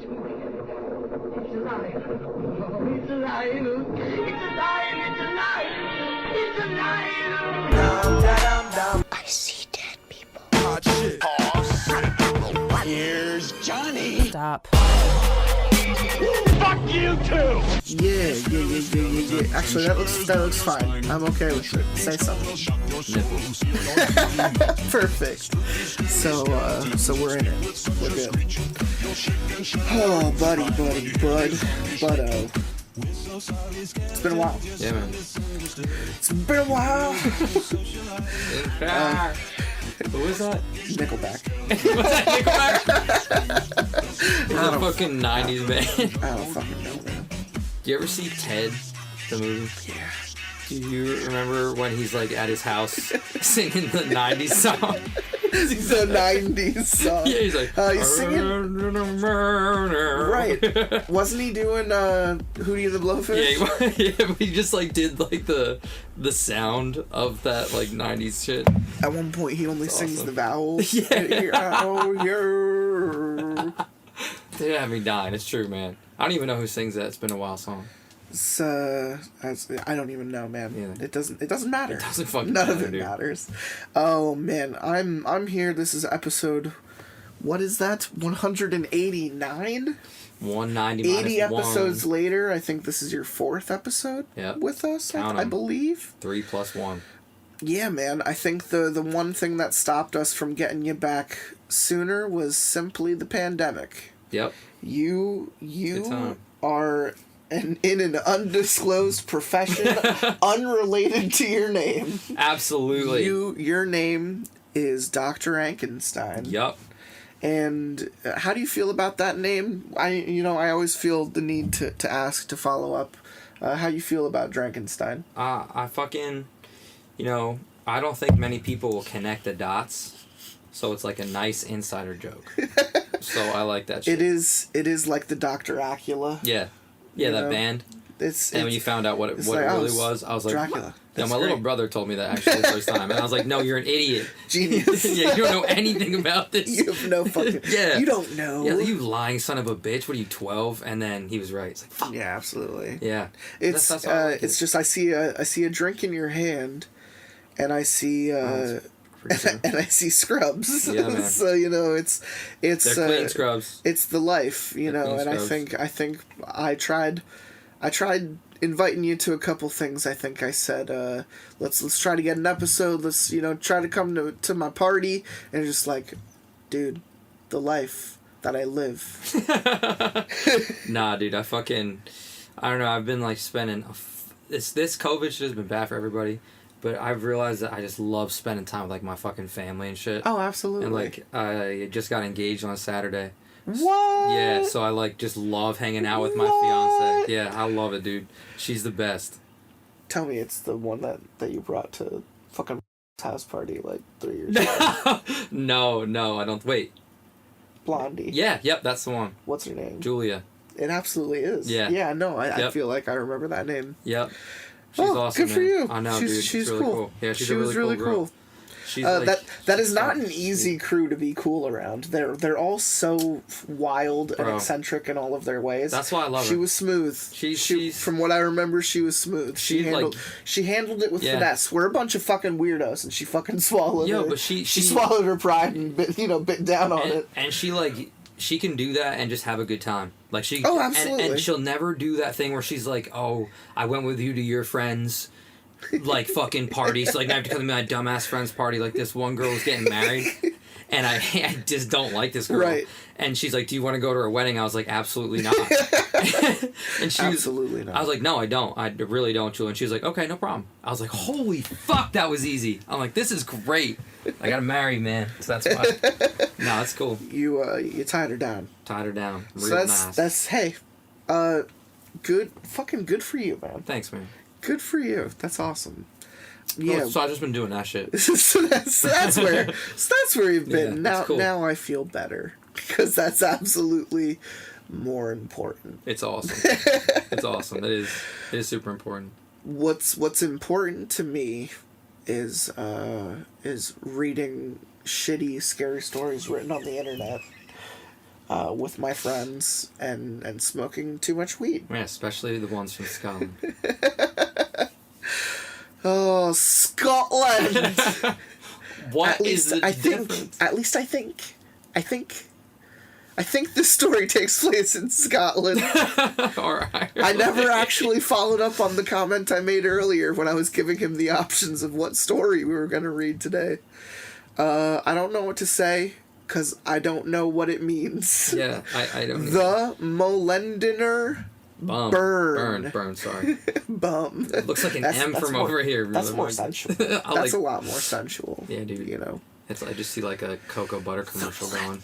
alive. Oh, it's alive. It's alive. It's alive. It's alive. I see dead people. Hot shit. Here's Johnny. Stop. Fuck you too. Yeah. Actually, that looks fine. I'm okay with it. Say something. Perfect. So we're in it. We're good. Oh, buddy, buddo. It's been a while. Yeah, man. It's been a while. Who was that? Nickelback. Was that Nickelback? He's a fucking 90s man. I don't fucking know, man. Do you ever see Ted, the movie? Yeah. Do you remember when he's like at his house singing the 90s song? The 90s song. Yeah, he's like, he's singing. Right. Wasn't he doing Hootie and the Blowfish? Yeah, but he just like did like the sound of that like 90s shit. At one point, he only sings awesome. the vowels. Yeah. Oh, yeah. They had me dying. It's true, man. I don't even know who sings that. It's been a while song. It's, I don't even know, man. Yeah. It doesn't matter. It doesn't fucking None matter, of it dude. matters. Oh man, I'm here. This is episode. What is that? 189. 190 80 minus episodes 1. later. I think this is your 4th episode. Yep. With us. Count I 'em. believe. 3 plus 1. Yeah, man. I think the one thing that stopped us from getting you back sooner was simply the pandemic. Yep. You Good time. are in an undisclosed profession unrelated to your name. Absolutely. Your name is Dr. Ankenstein. Yup. And how do you feel about that name? I always feel the need to ask, to follow up. How you feel about Drankenstein? I fucking, I don't think many people will connect the dots. So it's like a nice insider joke. So I like that shit. It is like the Dr. Acula. Yeah. Yeah, that band. And when you found out what it like, really was, I was like, Dracula. Yeah, my little brother told me that actually the first time. And I was like, no, you're an idiot. Genius. Yeah, you don't know anything about this. You have no fucking... Yeah. You don't know. Yeah, you lying son of a bitch. What are you, 12? And then he was right. It's like, fuck. Yeah, absolutely. Yeah. It's That's how I like it's it. just I see a drink in your hand, and I see and I see scrubs. Yeah, man. So it's They're clean scrubs. It's the life, They're clean and scrubs. I think I tried inviting you to a couple things. I think I said let's try to get an episode. Let's try to come to my party, and you're just like, dude, the life that I live. Nah, dude, I don't know, I've been like spending, this COVID shit has been bad for everybody, but I've realized that I just love spending time with like my fucking family and shit. Oh, absolutely. And like, I just got engaged on Saturday. What? Yeah, so I like just love hanging out with my What? fiance. Yeah, I love it, dude. She's the best. Tell me it's the one that you brought to fucking house party like 3 years ago. No, I don't, wait. Blondie. Yeah, yep, that's the one. What's her name? Julia. It absolutely is. Yeah. Yeah, no, I Yep. feel like I remember that name. Yep. She's awesome, good for man. you. I know, dude. She's really cool. Yeah, she's she a really was really cool girl. cool. She's like, That is not an easy crew to be cool around. They're all so wild and Bro. eccentric in all of their ways. That's why I love her. She was smooth. She's from what I remember, she was smooth. She handled it with Yeah. finesse. We're a bunch of fucking weirdos, and she fucking swallowed it. but she swallowed her pride and bit down on it. And she can do that and just have a good time. Like she Oh, absolutely. and she'll never do that thing where she's like, "Oh, I went with you to your friends like fucking party, so like I have to come to my dumbass friend's party." Like this one girl was getting married and I just don't like this girl. Right. And she's like, "Do you want to go to her wedding?" I was like, "Absolutely not." And she Absolutely not. I was like, "No, I don't. I really don't, Julie." And she was like, "Okay, no problem." I was like, "Holy fuck, that was easy." I'm like, "This is great. I gotta marry, man." So that's why. No, that's cool. You tied her down. Tied her down. Real So nice. that's hey, good for you, man. Thanks, man. Good for you. That's awesome. Yeah. Oh, so I've just been doing that shit. so that's where you've been. Yeah, now that's cool. now I feel better because that's absolutely more important. It's awesome. It's awesome. It is super important. What's important to me is reading shitty, scary stories written on the internet. with my friends and smoking too much weed. Yeah, especially the ones from Scotland. Oh, Scotland! What is the difference? At least I think this story takes place in Scotland. Alright. I never actually followed up on the comment I made earlier when I was giving him the options of what story we were going to read today. I don't know what to say, because I don't know what it means. Yeah, I don't know. The Molendinar Burn, sorry. Bum. It looks like an M from more, over here. That's really. more sensual. That's a lot more sensual. Yeah, dude. You know? It's, I just see like a cocoa butter commercial going.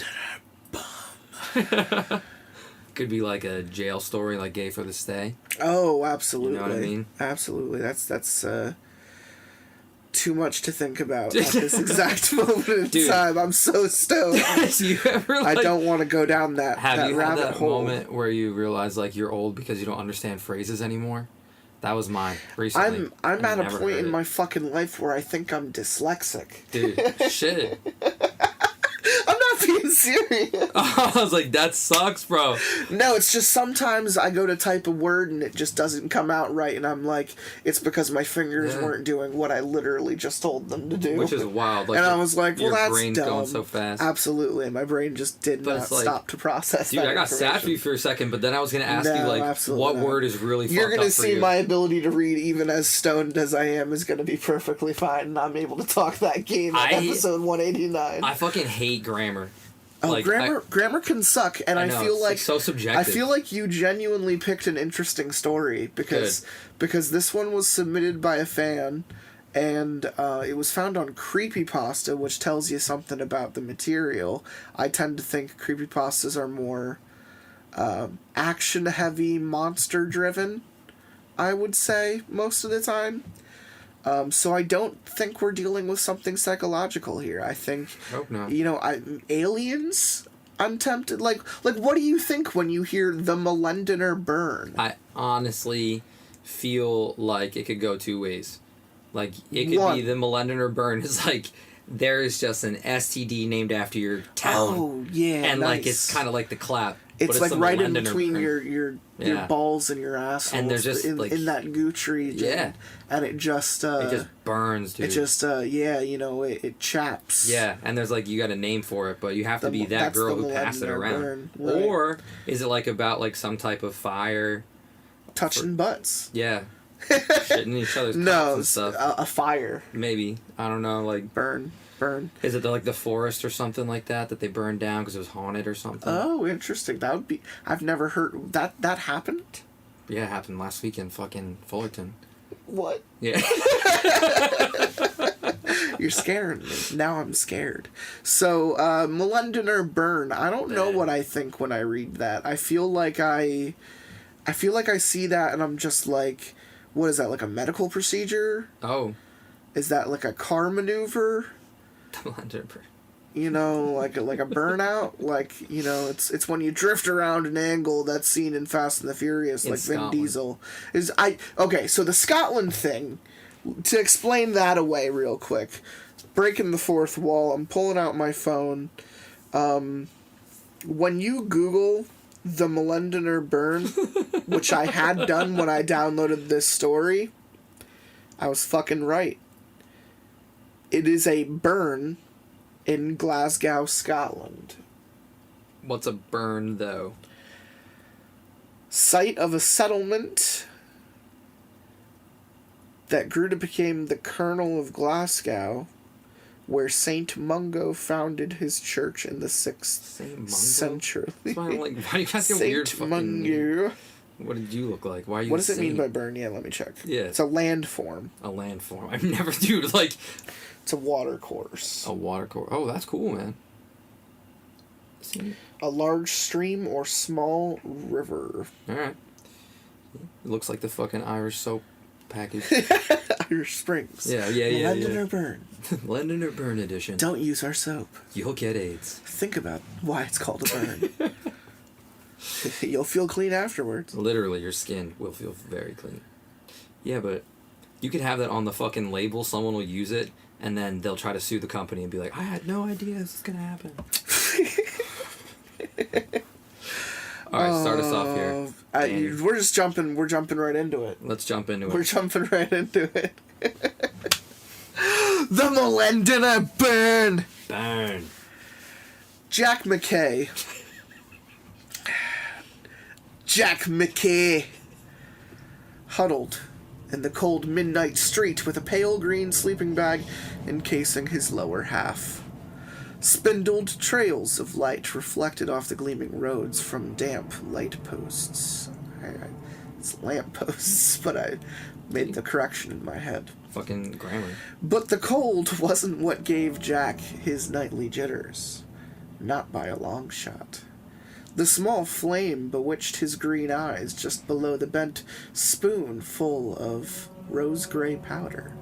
Could be like a jail story, like Gay for the Stay. Oh, absolutely. You know what I mean? Absolutely. That's too much to think about at this exact moment in Dude. time. I'm so stoned. You ever, I don't want to go down that have you had rabbit that hole. moment where you realize like you're old because you don't understand phrases anymore? That was mine recently. I'm I at a never point heard in it. my fucking life where I think I'm dyslexic. Dude, shit. I'm not being serious. I was like, that sucks, bro. No, it's just sometimes I go to type a word and it just doesn't come out right, and I'm like, it's because my fingers weren't doing what I literally just told them to do. Which is wild. Like, and I was like, well, your that's brain's dumb. going so fast. Absolutely, my brain just did But not it's like, stop to process Dude, that I got sad for you information. for a second, but then I was going to ask you, No, like, absolutely what not. word is really You're fucked gonna up for see you? my ability to read, even as stoned as I am, is gonna be perfectly fine, and I'm able to talk that game at episode 189. I fucking hate grammar. Oh, Like, grammar can suck, and I know, feel it's, like so subjective. I feel like you genuinely picked an interesting story because this one was submitted by a fan, and it was found on creepypasta, which tells you something about the material. I tend to think creepypastas are more action heavy, monster driven. I would say most of the time. So I don't think we're dealing with something psychological here. I think, Hope not. you know, aliens. I'm tempted. Like, what do you think when you hear the Molendinar Burn? I honestly feel like it could go two ways. Like, it could be the Molendinar Burn is like, there is just an STD named after your town. Oh yeah, And nice. like, it's kind of like the clap. It's but like the right in Molendinar between Burn. your balls and your asshole. And there's just, in, like- in that gooch region. Yeah. And it just It just burns, dude. it just you know, it chaps. Yeah, and there's like, you got a name for it, but you have to be that that's girl the who passed it Molendinar around. Burn, right. Or is it like about like some type of fire? Touching butts. Yeah. Shitting each other's cocks No, and stuff. a fire. Maybe. I don't know, like, Burn. is it like the forest or something like that they burned down because it was haunted or something? Oh, interesting. That would be. I've never heard that happened. Yeah, it happened last week in fucking Fullerton. What? Yeah. You're scaring me. Now I'm scared. So, Molendinar Burn. I don't know what I think when I read that. I feel like I see that and I'm just like, what is that, like a medical procedure? Oh. Is that like a car maneuver? You know, like a burnout, like, you know, it's when you drift around an angle that's seen in Fast and the Furious, like Scotland. Vin Diesel. Okay, so the Scotland thing, to explain that away real quick, breaking the fourth wall, I'm pulling out my phone. When you Google the Molendinar Burn, which I had done when I downloaded this story, I was fucking right. It is a burn in Glasgow, Scotland. What's a burn, though? Site of a settlement that grew to become the kernel of Glasgow, where Saint Mungo founded his church in the 6th Saint Mungo? century. That's why I'm like, why do you guys get weird Saint fucking... Mungo. What did you look like? Why are you What does it mean saint? by burn? Yeah, let me check. Yeah. It's a landform. A landform. I've never, dude, like... It's a water course. A water course. Oh, that's cool, man. See? A large stream or small river. Alright. It looks like the fucking Irish soap package. Irish Springs. Yeah. Molendinar Burn. London or Burn edition. Don't use our soap. You'll get AIDS. Think about why it's called a burn. You'll feel clean afterwards. Literally, your skin will feel very clean. Yeah, but you could have that on the fucking label. Someone will use it, and then they'll try to sue the company and be like, I had no idea this was going to happen. All right, start us off here. We're just jumping. We're jumping right into it. Let's jump into it. We're jumping right into it. The Molendinar burn. Burn. Jack McKay. Huddled in the cold midnight street with a pale green sleeping bag encasing his lower half. Spindled trails of light reflected off the gleaming roads from damp light posts. It's lamp posts, but I made the correction in my head. Fucking grammar. But the cold wasn't what gave Jack his nightly jitters. Not by a long shot. The small flame bewitched his green eyes just below the bent spoon full of rose-gray powder.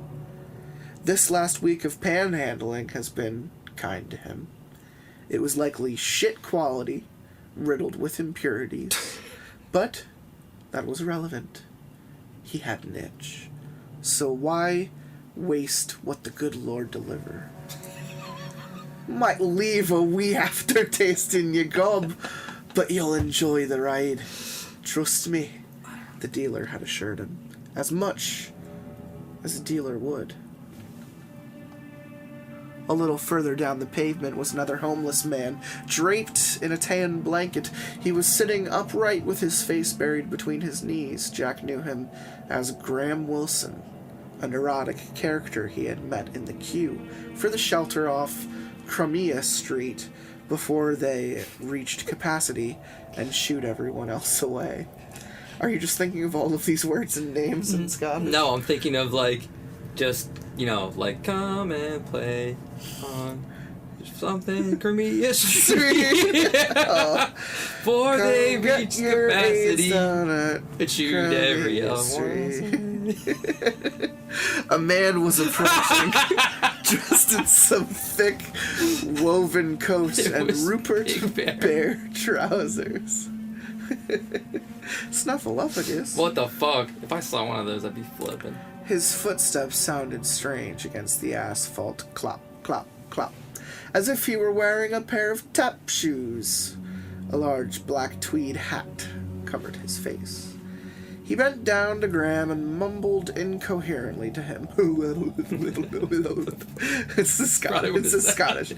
This last week of panhandling has been kind to him. It was likely shit quality, riddled with impurities. But that was irrelevant. He had an itch. So why waste what the good Lord deliver? Might leave a wee aftertaste in your gob, but you'll enjoy the ride. Trust me, the dealer had assured him, as much as a dealer would. A little further down the pavement was another homeless man, draped in a tan blanket. He was sitting upright with his face buried between his knees. Jack knew him as Graham Wilson, a neurotic character he had met in the queue for the shelter off Crimea Street before they reached capacity and shooed everyone else away. Are you just thinking of all of these words and names in Scottish? No, I'm thinking of, like, just, you know, like, come and play on something Crimea Street. Before they reach capacity and shoot every other. A man was approaching, dressed in some thick, woven coat and Rupert Bear trousers. Snuffleupagus. What the fuck? If I saw one of those, I'd be flipping. His footsteps sounded strange against the asphalt. Clop, clop, clop. As if he were wearing a pair of tap shoes. A large black tweed hat covered his face. He bent down to Graham and mumbled incoherently to him. It's a Scottish.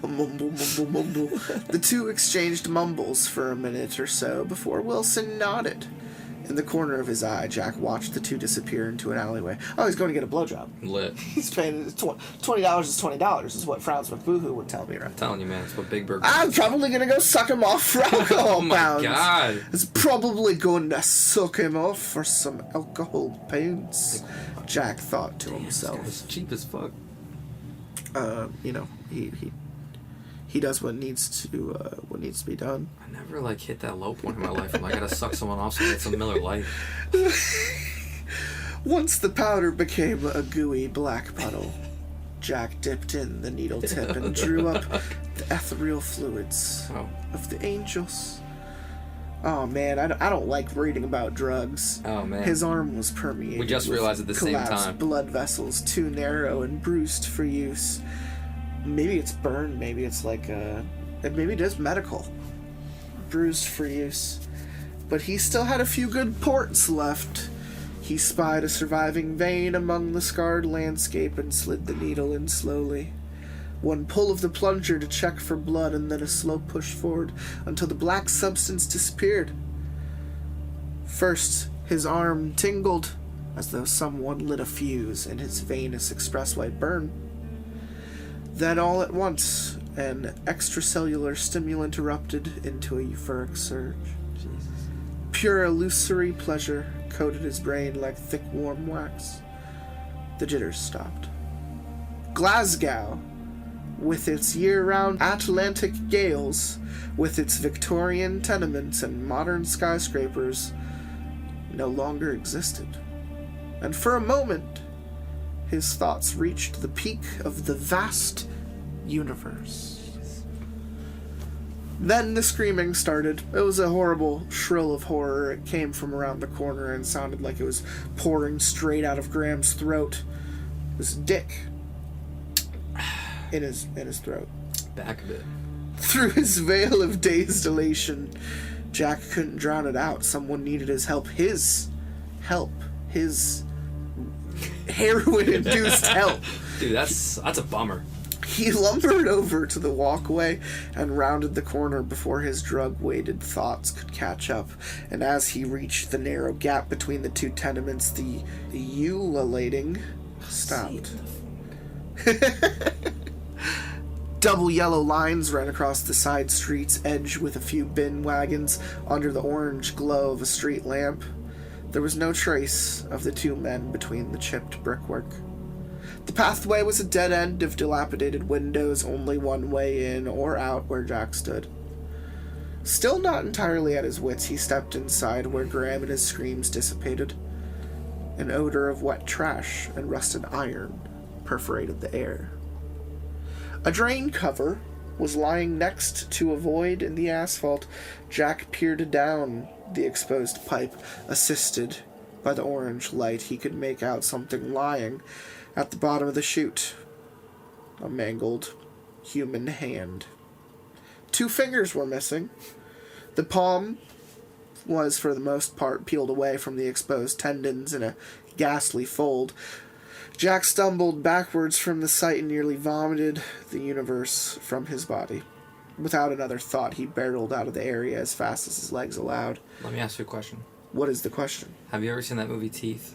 Mumble. The two exchanged mumbles for a minute or so before Wilson nodded. In the corner of his eye, Jack watched the two disappear into an alleyway. Oh, he's going to get a blowjob. Lit. He's paying $20 is $20, is what Frowns McBoohoo would tell me, right? I'm telling you, man, it's what Big Burger. I'm probably going to go suck him off for alcohol Oh my pounds. god. It's probably going to suck him off for some alcohol pounds. Jack thought to himself. It's cheap as fuck. You know, he does what needs to be done. I never, like, hit that low point in my life where I gotta suck someone off so I get some Miller Lite. Once the powder became a gooey black puddle, Jack dipped in the needle tip and drew up the ethereal fluids of the angels. Oh man, I don't like reading about drugs. Oh man. His arm was permeated. We just realized at the same time. Blood vessels too narrow and bruised for use. Maybe it's burned, maybe it's like maybe it is medical. Bruised for use. But he still had a few good ports left. He spied a surviving vein among the scarred landscape and slid the needle in slowly. One pull of the plunger to check for blood and then a slow push forward until the black substance disappeared. First, his arm tingled as though someone lit a fuse in his venous expressway burn. Then all at once, an extracellular stimulant erupted into a euphoric surge. Jesus. Pure illusory pleasure coated his brain like thick warm wax. The jitters stopped. Glasgow, with its year-round Atlantic gales, with its Victorian tenements and modern skyscrapers, no longer existed. And for a moment, his thoughts reached the peak of the vast universe. Then the screaming started. It was a horrible shrill of horror. It came from around the corner and sounded like it was pouring straight out of Graham's throat. It was Dick in his throat. Back a bit. Through his veil of dazed elation, Jack couldn't drown it out. Someone needed his help. His help. His heroin-induced help. Dude, that's a bummer. He lumbered over to the walkway and rounded the corner before his drug-weighted thoughts could catch up. And as he reached the narrow gap between the two tenements, the ululating stopped. Double yellow lines ran across the side street's edge with a few bin wagons under the orange glow of a street lamp. There was no trace of the two men between the chipped brickwork. The pathway was a dead end of dilapidated windows, only one way in or out where Jack stood. Still not entirely at his wits, he stepped inside where Graham and his screams dissipated. An odor of wet trash and rusted iron perforated the air. A drain cover was lying next to a void in the asphalt. Jack peered down the exposed pipe. Assisted by the orange light, he could make out something lying at the bottom of the chute. A mangled human hand. 2 fingers were missing. The palm was, for the most part, peeled away from the exposed tendons in a ghastly fold. Jack stumbled backwards from the sight and nearly vomited the universe from his body. Without another thought, he barreled out of the area as fast as his legs allowed. Let me ask you a question. What is the question? Have you ever seen that movie Teeth?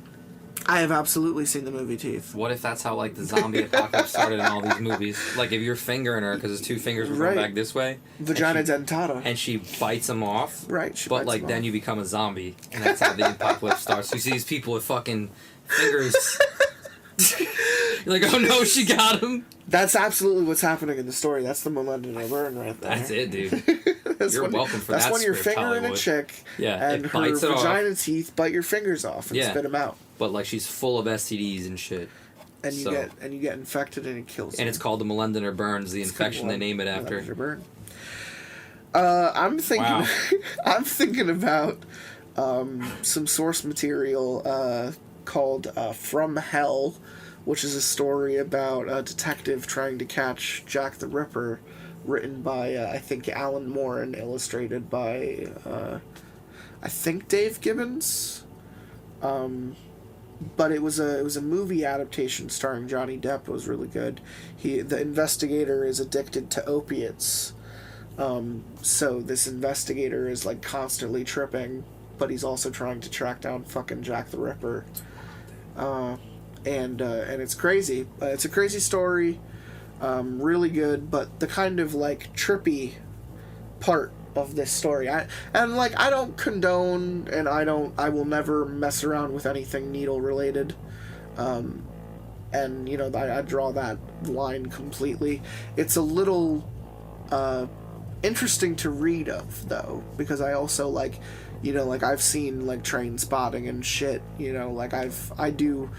I have absolutely seen the movie Teeth. What if that's how, like, the zombie apocalypse started in all these movies? Like, if you're fingering her, because his 2 fingers were going back this way. Vagina dentata. And she bites them off. Right, but, like, then you become a zombie. And that's how the apocalypse starts. You see these people with fucking fingers. You're like, oh no, she got him. That's absolutely what's happening in the story. That's the Molendinar burn right there. That's it, dude. You're welcome for that. That's when you're script, fingering Hollywood. a chick, Yeah, and it her bites it vagina off. teeth bite your fingers off and spit them out. But like she's full of STDs and shit. And you get infected and it kills you. And it's called the Molendinar burns, the infection they name it after. Molendinar burn. I'm thinking about some source material called From Hell, which is a story about a detective trying to catch Jack the Ripper, written by I think Alan Moore and illustrated by I think Dave Gibbons. But it was a movie adaptation starring Johnny Depp. It was really good. The investigator is addicted to opiates. So this investigator is like constantly tripping, but he's also trying to track down fucking Jack the Ripper. And it's crazy. It's a crazy story. Really good, but the kind of like trippy part of this story, I don't condone, and I will never mess around with anything needle related. And you know, I draw that line completely. It's a little interesting to read of, though, because I also like, you know, like I've seen like Train Spotting and shit, you know, like I do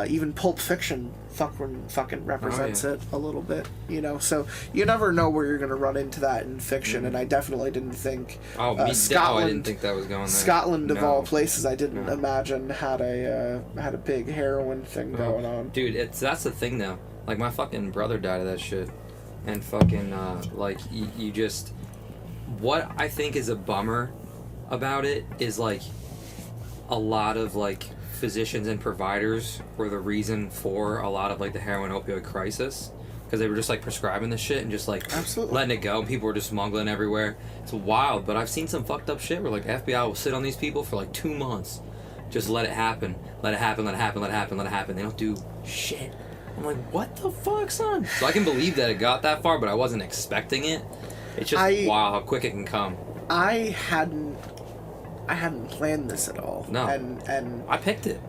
even Pulp Fiction fucking represents it a little bit, you know, so you never know where you're going to run into that in fiction. And I definitely didn't think Scotland, I didn't think that was going there. Scotland of all places, I didn't imagine had a big heroin thing going on. Dude, that's the thing though, like my fucking brother died of that shit, and fucking like you just, what I think is a bummer about it is like a lot of like physicians and providers were the reason for a lot of like the heroin opioid crisis, because they were just like prescribing the shit and just like letting it go, and people were just smuggling everywhere. It's wild. But I've seen some fucked up shit where like FBI will sit on these people for like 2 months, just let it happen. They don't do shit. I'm like, what the fuck, son? So I can believe that it got that far, but I wasn't expecting it. It's just wow how quick it can come. I hadn't planned this at all. No. And I picked it.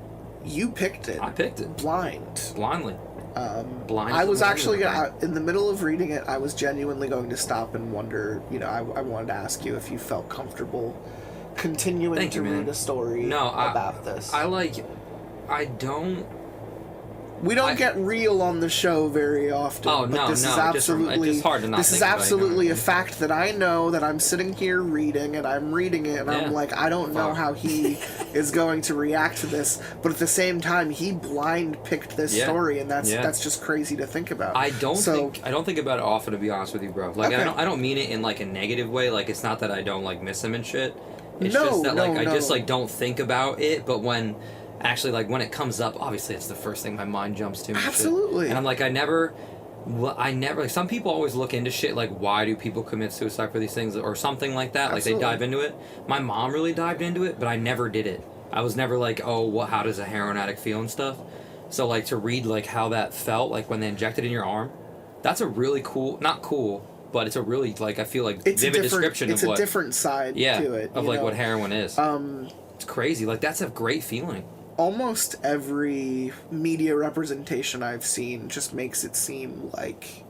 You picked it. I picked it. Blindly. Blind. I was actually in the middle of reading it. I was genuinely going to stop and wonder. You know, I wanted to ask you if you felt comfortable continuing to read a story about this. I don't. We don't get real on the show very often. Oh, but no, this no, is absolutely, it's hard to not this is think about it, absolutely you know? a fact that I know, that I'm sitting here reading, and I'm reading it, and I'm like, I don't know how he is going to react to this, but at the same time, he blind picked this story, and that's just crazy to think about. I don't think about it often, to be honest with you, bro. Like, Okay. I don't mean it in, like, a negative way. Like, it's not that I don't, like, miss him and shit. It's No, just that, like, no, I just, no. like, don't think about it, but when... Actually, like, when it comes up, obviously it's the first thing my mind jumps to. And Absolutely. shit. And I'm like, I never, like, some people always look into shit, like, why do people commit suicide for these things, or something like that. Absolutely. Like, they dive into it. My mom really dived into it, but I never did it. I was never like, oh, how does a heroin addict feel and stuff. So, like, to read, like, how that felt, like, when they injected in your arm, that's a really cool, not cool, but it's a really, like, I feel like, vivid description of what... It's a different side to it. of, like, know? what heroin is. It's crazy. Like, that's a great feeling. Almost every media representation I've seen just makes it seem like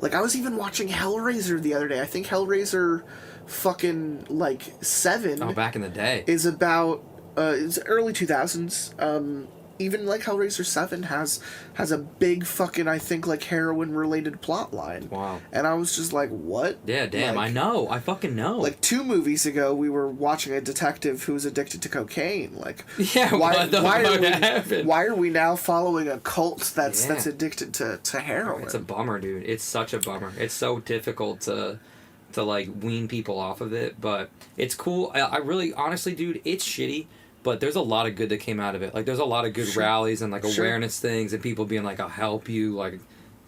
I was even watching Hellraiser the other day. I think Hellraiser fucking, like, 7 Oh, back in the day. is about it's early 2000s. Even, like, Hellraiser 7 has a big fucking, I think, like, heroin related plot line. Wow. And I was just like, what? Yeah, damn, Like, I know. I fucking know. like 2 movies ago, we were watching a detective who was addicted to cocaine. Like, yeah, what the fuck happened? why are we now following a cult that's Yeah. addicted to heroin? It's a bummer, dude. It's such a bummer. It's so difficult to like, wean people off of it, but it's cool. I really, honestly, dude, it's shitty, but there's a lot of good that came out of it. Like, there's a lot of good rallies and, like, awareness things and people being like, I'll help you. Like,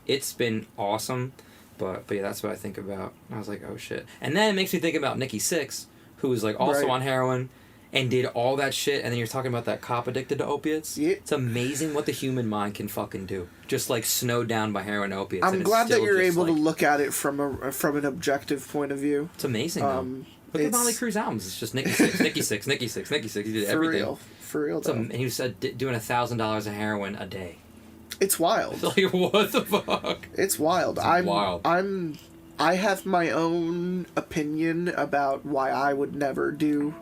it's been awesome. But yeah, that's what I think about. I was like, oh, shit. And then it makes me think about Nikki Sixx, who was, like, also on heroin and did all that shit. And then you're talking about that cop addicted to opiates. Yeah. It's amazing what the human mind can fucking do. Just, like, snowed down by heroin opiates. I'm and it's glad that still you're just, able to like, look at it from an objective point of view. It's amazing, though. Look at Molly Cruz albums. It's just Nikki Sixx, Nikki Sixx, Nikki Sixx, Nikki Sixx. He did everything. For real, though. And he said doing $1,000 of heroin a day. It's wild. Like, what the fuck? It's wild. Wild. I have my own opinion about why I would never do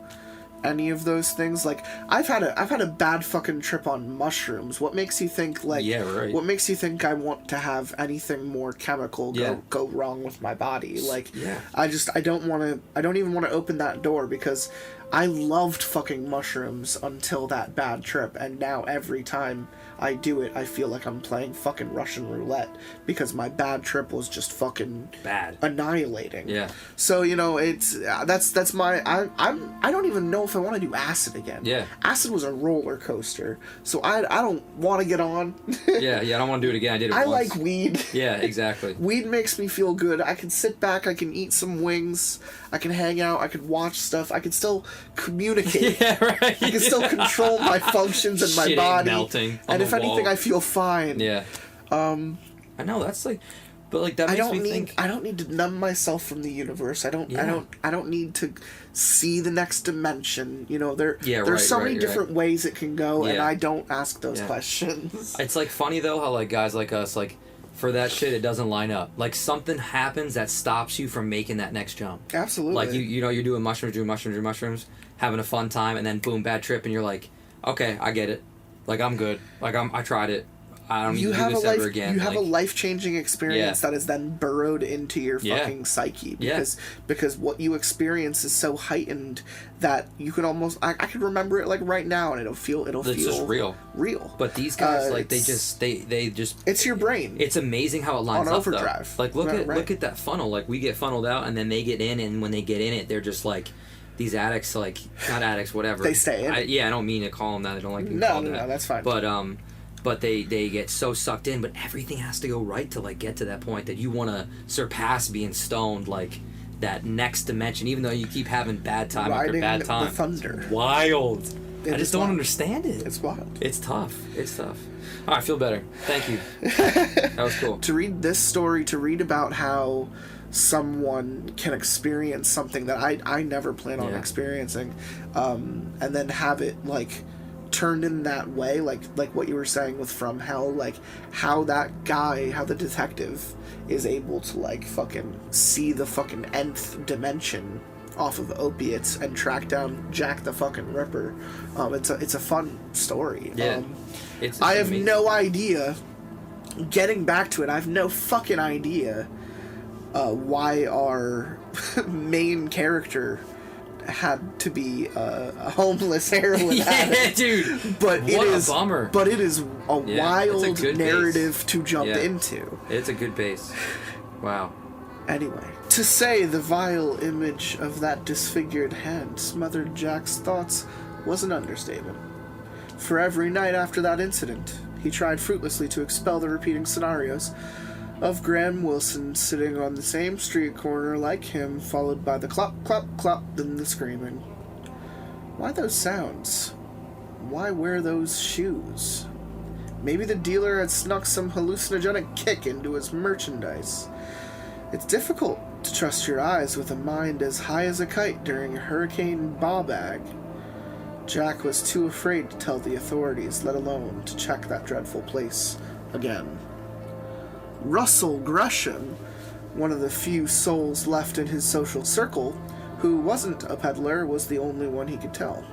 any of those things. Like, I've had a bad fucking trip on mushrooms. What makes you think, like, what makes you think I want to have anything more chemical go wrong with my body? Like, I don't even want to open that door, because I loved fucking mushrooms until that bad trip, and now every time I do it, I feel like I'm playing fucking Russian roulette, because my bad trip was just fucking annihilating. Yeah. So, you know, it's that's my I don't even know if I want to do acid again. Yeah. Acid was a roller coaster, so I don't want to get on. yeah, I don't want to do it again. I did it once. Like weed. Yeah, exactly. Weed makes me feel good. I can sit back, I can eat some wings, I can hang out, I can watch stuff, I can still communicate. Yeah, right. I can still control my functions and my body. Melting. And if anything, I feel fine. Yeah. I know, that's like, but like that makes me think. I don't need to numb myself from the universe. I don't need to see the next dimension. You know, there's so many different ways it can go, and I don't ask those questions. It's like funny though how, like, guys like us, like, for that shit, it doesn't line up. Like, something happens that stops you from making that next jump. Absolutely. Like, you know, you're doing mushrooms, having a fun time, and then boom, bad trip, and you're like, okay, I get it. Like, I'm good. Like, I tried it. I don't need to do this ever again. You have a life-changing experience that is then burrowed into your fucking psyche. Because what you experience is so heightened that you can almost... I could remember it, like, right now, and it'll feel it's just real. But these guys, like, they just... It's your brain. It's amazing how it lines on up, overdrive. Though. Like, look at that funnel. Like, we get funneled out, and then they get in, and when they get in it, they're just, like... These addicts, like... Not addicts, whatever. They stay in. I don't mean to call them that. I don't like being called that. No, that's fine. But they get so sucked in, but everything has to go right to, like, get to that point that you want to surpass being stoned, like, that next dimension, even though you keep having bad time after bad time. The thunder. It's wild. I just don't understand it. It's wild. It's tough. All right, I feel better. Thank you. That was cool. To read this story, to read about how someone can experience something that I never plan on experiencing, and then have it, like, turned in that way, like what you were saying with From Hell, like how that guy, how the detective is able to, like, fucking see the fucking nth dimension off of opiates and track down Jack the fucking Ripper. It's a fun story. Yeah. I have no idea. Getting back to it, I have no fucking idea why our main character had to be a homeless heroin addict. Dude. But what a bummer. But it is a wild narrative base. to jump into. It's a good base. Wow. Anyway, to say the vile image of that disfigured hand smothered Jack's thoughts was an understatement. For every night after that incident, he tried fruitlessly to expel the repeating scenarios of Graham Wilson sitting on the same street corner like him, followed by the clop, clop, clop, then the screaming. Why those sounds? Why wear those shoes? Maybe the dealer had snuck some hallucinogenic kick into his merchandise. It's difficult to trust your eyes with a mind as high as a kite during Hurricane Bobag. Jack was too afraid to tell the authorities, let alone to check that dreadful place again. Russell Gresham, one of the few souls left in his social circle, who wasn't a peddler, was the only one he could tell.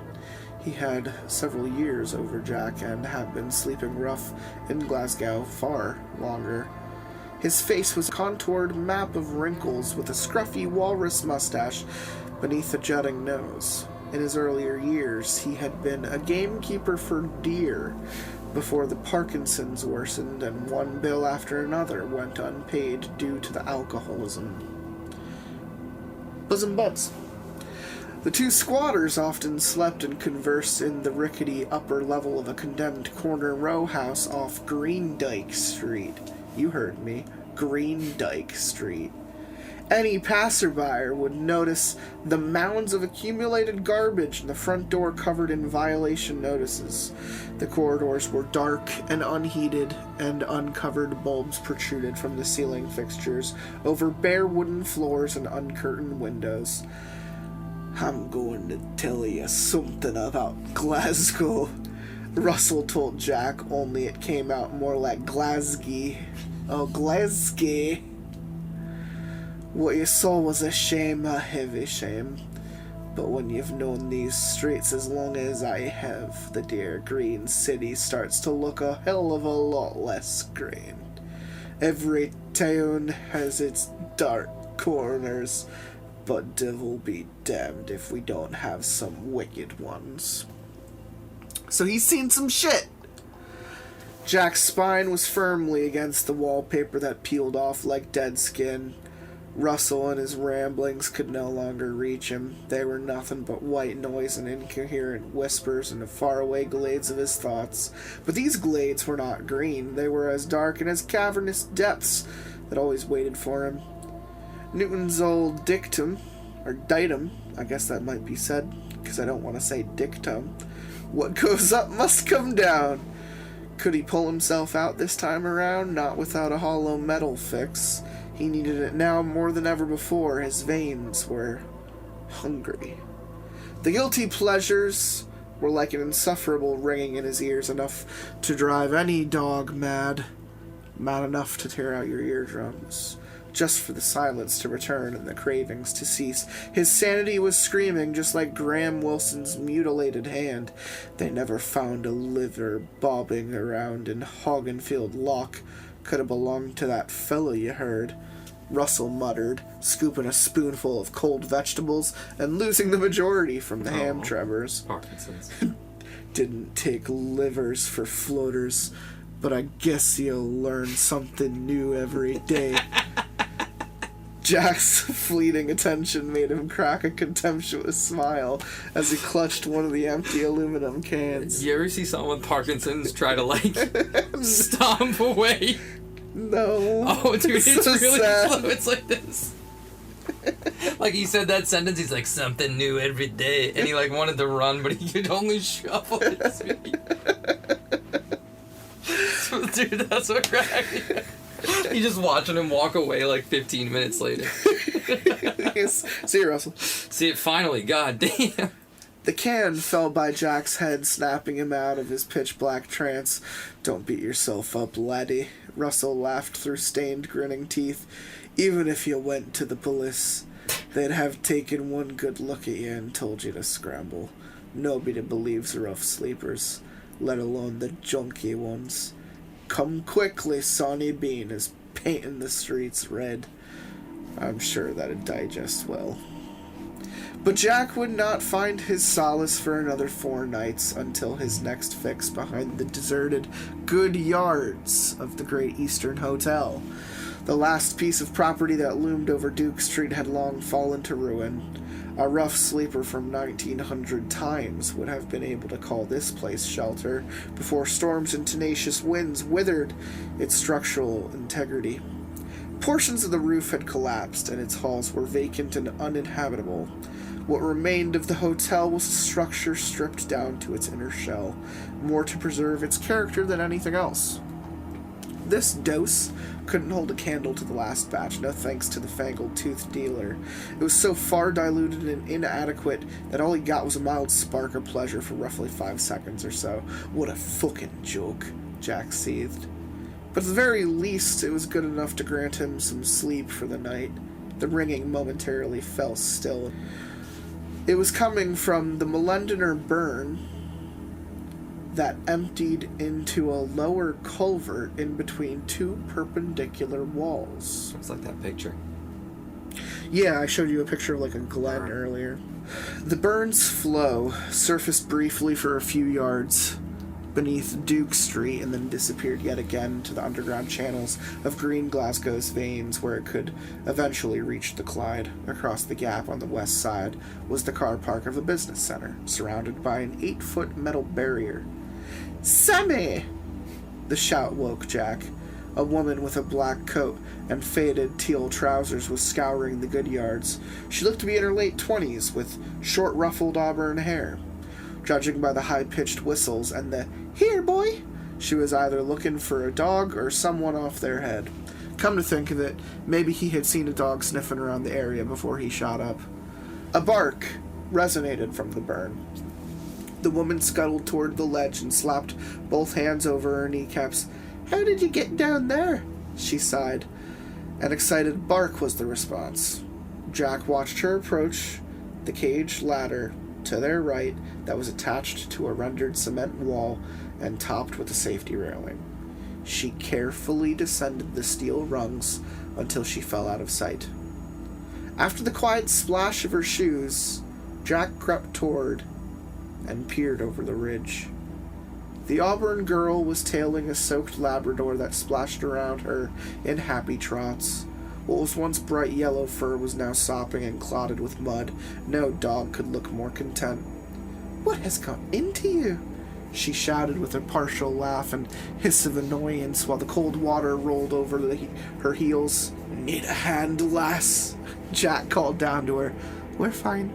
He had several years over Jack and had been sleeping rough in Glasgow far longer. His face was a contoured map of wrinkles with a scruffy walrus mustache beneath a jutting nose. In his earlier years, he had been a gamekeeper for deer before the Parkinson's worsened and one bill after another went unpaid due to the alcoholism. Bosom buds. The two squatters often slept and conversed in the rickety upper level of a condemned corner row house off Greendyke Street. You heard me. Greendyke Street. Any passerby would notice the mounds of accumulated garbage and the front door covered in violation notices. The corridors were dark and unheated, and uncovered bulbs protruded from the ceiling fixtures over bare wooden floors and uncurtained windows. I'm going to tell you something about Glasgow, Russell told Jack, only it came out more like Glasgow. Oh, Glasgow. What you saw was a shame, a heavy shame. But when you've known these streets as long as I have, the dear green city starts to look a hell of a lot less green. Every town has its dark corners, but devil be damned if we don't have some wicked ones. So he's seen some shit. Jack's spine was firmly against the wallpaper that peeled off like dead skin. Russell and his ramblings could no longer reach him. They were nothing but white noise and incoherent whispers in the faraway glades of his thoughts. But these glades were not green. They were as dark and as cavernous depths that always waited for him. Newton's old dictum, or ditum, I guess that might be said, because I don't want to say dictum. What goes up must come down. Could he pull himself out this time around? Not without a hollow metal fix. He needed it now more than ever before. His veins were hungry. The guilty pleasures were like an insufferable ringing in his ears, enough to drive any dog mad. Mad enough to tear out your eardrums. Just for the silence to return and the cravings to cease. His sanity was screaming, just like Graham Wilson's mutilated hand. They never found a liver bobbing around in Hoggenfield Lock. Could have belonged to that fellow you heard. Russell muttered, scooping a spoonful of cold vegetables and losing the majority from the ham trevor's. Parkinson's. Didn't take livers for floaters, but I guess you'll learn something new every day. Jack's fleeting attention made him crack a contemptuous smile as he clutched one of the empty aluminum cans. You ever see someone with Parkinson's try to, like, stomp away? No. Oh, dude, it's so really sad. slow. It's like this. Like, he said that sentence, he's like, something new every day. And he, like, wanted to run, but he could only shuffle his feet. Dude, that's what cracked me. You just watching him walk away like 15 minutes later. Yes. See you, Russell. See it finally, god damn. The can fell by Jack's head, snapping him out of his pitch-black trance. Don't beat yourself up, laddie. Russell laughed through stained, grinning teeth. Even if you went to the police, They'd have taken one good look at you and told you to scramble. Nobody believes rough sleepers, let alone the junky ones. Come quickly, Sonny Bean is painting the streets red. I'm sure that'd digest well. But Jack would not find his solace for another 4 nights until his next fix behind the deserted good yards of the Great Eastern Hotel. The last piece of property that loomed over Duke Street had long fallen to ruin. A rough sleeper from 1900 times would have been able to call this place shelter before storms and tenacious winds withered its structural integrity. Portions of the roof had collapsed, and its halls were vacant and uninhabitable. What remained of the hotel was a structure stripped down to its inner shell, more to preserve its character than anything else. This dose couldn't hold a candle to the last batch, no thanks to the fangled toothed dealer. It was so far diluted and inadequate that all he got was a mild spark of pleasure for roughly 5 seconds or so. What a fucking joke, Jack seethed. But at the very least, it was good enough to grant him some sleep for the night. The ringing momentarily fell still. It was coming from the Molendinar burn that emptied into a lower culvert in between 2 perpendicular walls. It's like that picture. Yeah, I showed you a picture of like a glen earlier. The burn's flow surfaced briefly for a few yards beneath Duke Street and then disappeared yet again to the underground channels of green Glasgow's veins where it could eventually reach the Clyde. Across the gap on the west side was the car park of a business center, surrounded by an 8-foot metal barrier. "Sammy!" The shout woke Jack. A woman with a black coat and faded teal trousers was scouring the good yards. She looked to be in her late 20s, with short ruffled auburn hair. Judging by the high-pitched whistles and the "Here, boy!" she was either looking for a dog or someone off their head. Come to think of it, maybe he had seen a dog sniffing around the area before he shot up. A bark resonated from the burn. The woman scuttled toward the ledge and slapped both hands over her kneecaps. "How did you get down there?" she sighed. An excited bark was the response. Jack watched her approach the cage ladder to their right that was attached to a rendered cement wall and topped with a safety railing. She carefully descended the steel rungs until she fell out of sight. After the quiet splash of her shoes, Jack crept toward and peered over the ridge. The auburn girl was tailing a soaked Labrador that splashed around her in happy trots. What was once bright yellow fur was now sopping and clotted with mud. No dog could look more content. "What has got into you?" she shouted with a partial laugh and hiss of annoyance while the cold water rolled over her heels. "Need a hand, lass?" Jack called down to her. "We're fine.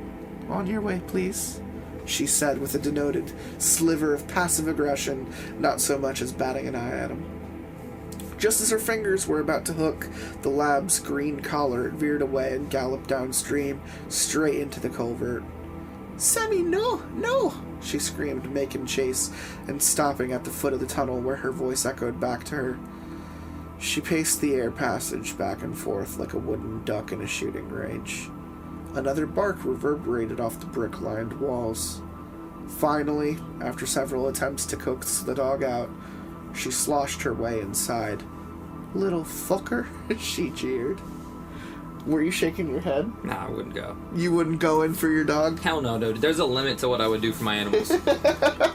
On your way, please," she said with a denoted sliver of passive aggression, not so much as batting an eye at him. Just as her fingers were about to hook the lab's green collar, it veered away and galloped downstream, straight into the culvert. "Sammy, no, no!" she screamed, making chase and stopping at the foot of the tunnel where her voice echoed back to her. She paced the air passage back and forth like a wooden duck in a shooting range. Another bark reverberated off the brick-lined walls. Finally, after several attempts to coax the dog out, she sloshed her way inside. "Little fucker," she jeered. Were you shaking your head? Nah, I wouldn't go. You wouldn't go in for your dog? Hell no, dude. There's a limit to what I would do for my animals.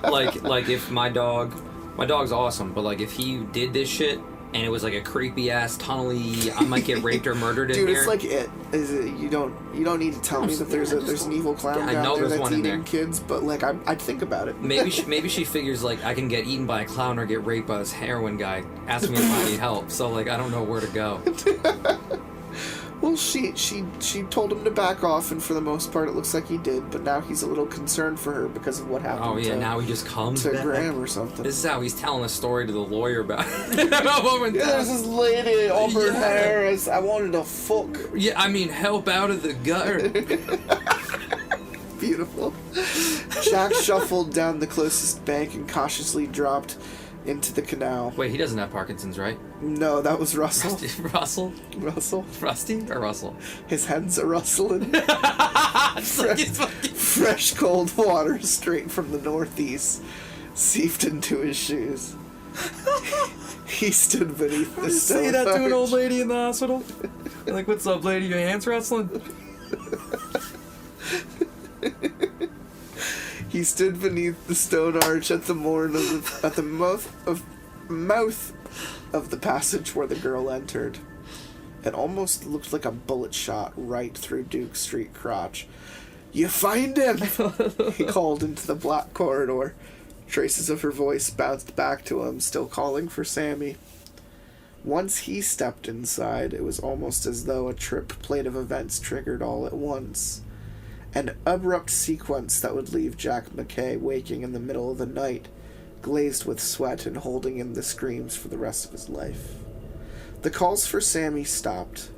like if my dog's awesome, but like if he did this shit and it was like a creepy ass tunnely, I might get raped or murdered in Dude, here. it's like it. Is it? You don't need to tell me that there's an evil clown I down know there there's that's one in eating there. kids, but like I'd think about it. Maybe she figures like I can get eaten by a clown or get raped by this heroin guy asking me if I need help. So like I don't know where to go. Well, she told him to back off, and for the most part, it looks like he did. But now he's a little concerned for her because of what happened. Oh yeah, now he just comes to back. Graham or something. This is how he's telling a story to the lawyer about. Yeah, there's this lady, auburn hair. I wanted to fuck. Yeah, I mean, help out of the gutter. Beautiful. Jack shuffled down the closest bank and cautiously dropped into the canal. Wait, he doesn't have Parkinson's, right? No, that was Russell. Russell? Russell. Rusty or Russell? His hands are rustling. It's like Fresh cold water straight from the northeast seeped into his shoes. He stood beneath the stone say that to an arch. old lady in the hospital. Like, what's up, lady? Your hands wrestling? He stood beneath the stone arch at the mouth of the passage where the girl entered. It almost looked like a bullet shot right through Duke Street crotch. "You find him!" he called into the black corridor. Traces of her voice bounced back to him, still calling for Sammy. Once he stepped inside, it was almost as though a trip plate of events triggered all at once. An abrupt sequence that would leave Jack McKay waking in the middle of the night, glazed with sweat and holding in the screams for the rest of his life. The calls for Sammy stopped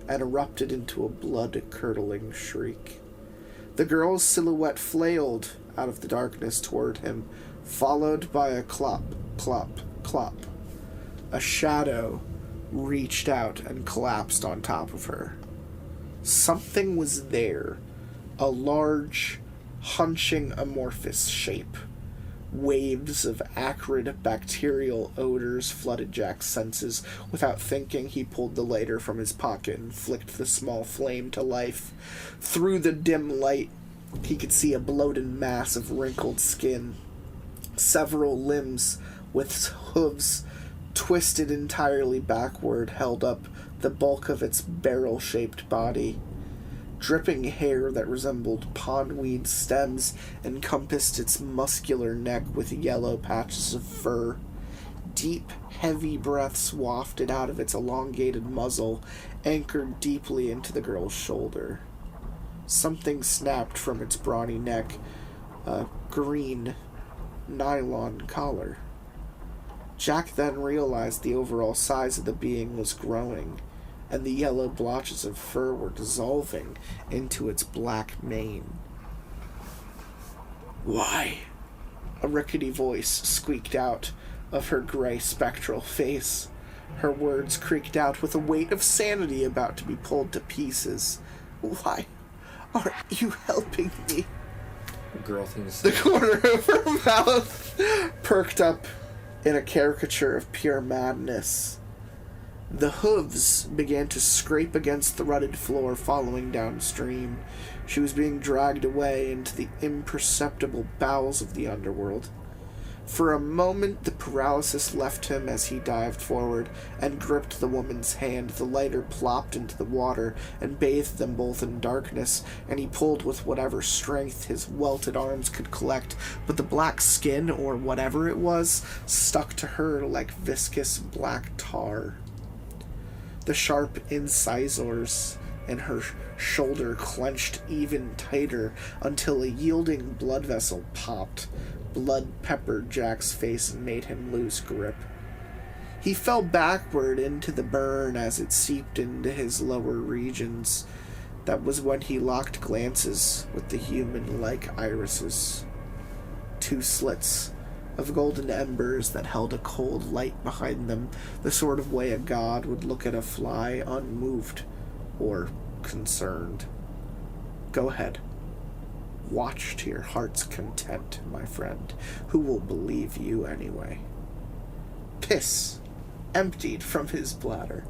and erupted into a blood-curdling shriek. The girl's silhouette flailed out of the darkness toward him, followed by a clop, clop, clop. A shadow reached out and collapsed on top of her. Something was there. A large, hunching amorphous shape. Waves of acrid bacterial odors flooded Jack's senses. Without thinking, he pulled the lighter from his pocket and flicked the small flame to life. Through the dim light, he could see a bloated mass of wrinkled skin. Several limbs with hooves twisted entirely backward held up the bulk of its barrel-shaped body. Dripping hair that resembled pondweed stems encompassed its muscular neck with yellow patches of fur. Deep, heavy breaths wafted out of its elongated muzzle, anchored deeply into the girl's shoulder. Something snapped from its brawny neck, a green nylon collar. Jack then realized the overall size of the being was growing, and the yellow blotches of fur were dissolving into its black mane. "Why?" A rickety voice squeaked out of her gray spectral face. Her words creaked out with a weight of sanity about to be pulled to pieces. "Why aren't you helping me?" Girl things. The corner of her mouth perked up in a caricature of pure madness. The hooves began to scrape against the rutted floor following downstream. She was being dragged away into the imperceptible bowels of the underworld. For a moment, the paralysis left him as he dived forward and gripped the woman's hand. The lighter plopped into the water and bathed them both in darkness, and he pulled with whatever strength his welted arms could collect, but the black skin, or whatever it was, stuck to her like viscous black tar. The sharp incisors in her shoulder clenched even tighter until a yielding blood vessel popped. Blood peppered Jack's face and made him lose grip. He fell backward into the burn as it seeped into his lower regions. That was when he locked glances with the human-like irises. Two slits of golden embers that held a cold light behind them, the sort of way a god would look at a fly unmoved or concerned. Go ahead. Watch to your heart's content, my friend. Who will believe you anyway? Piss emptied from his bladder.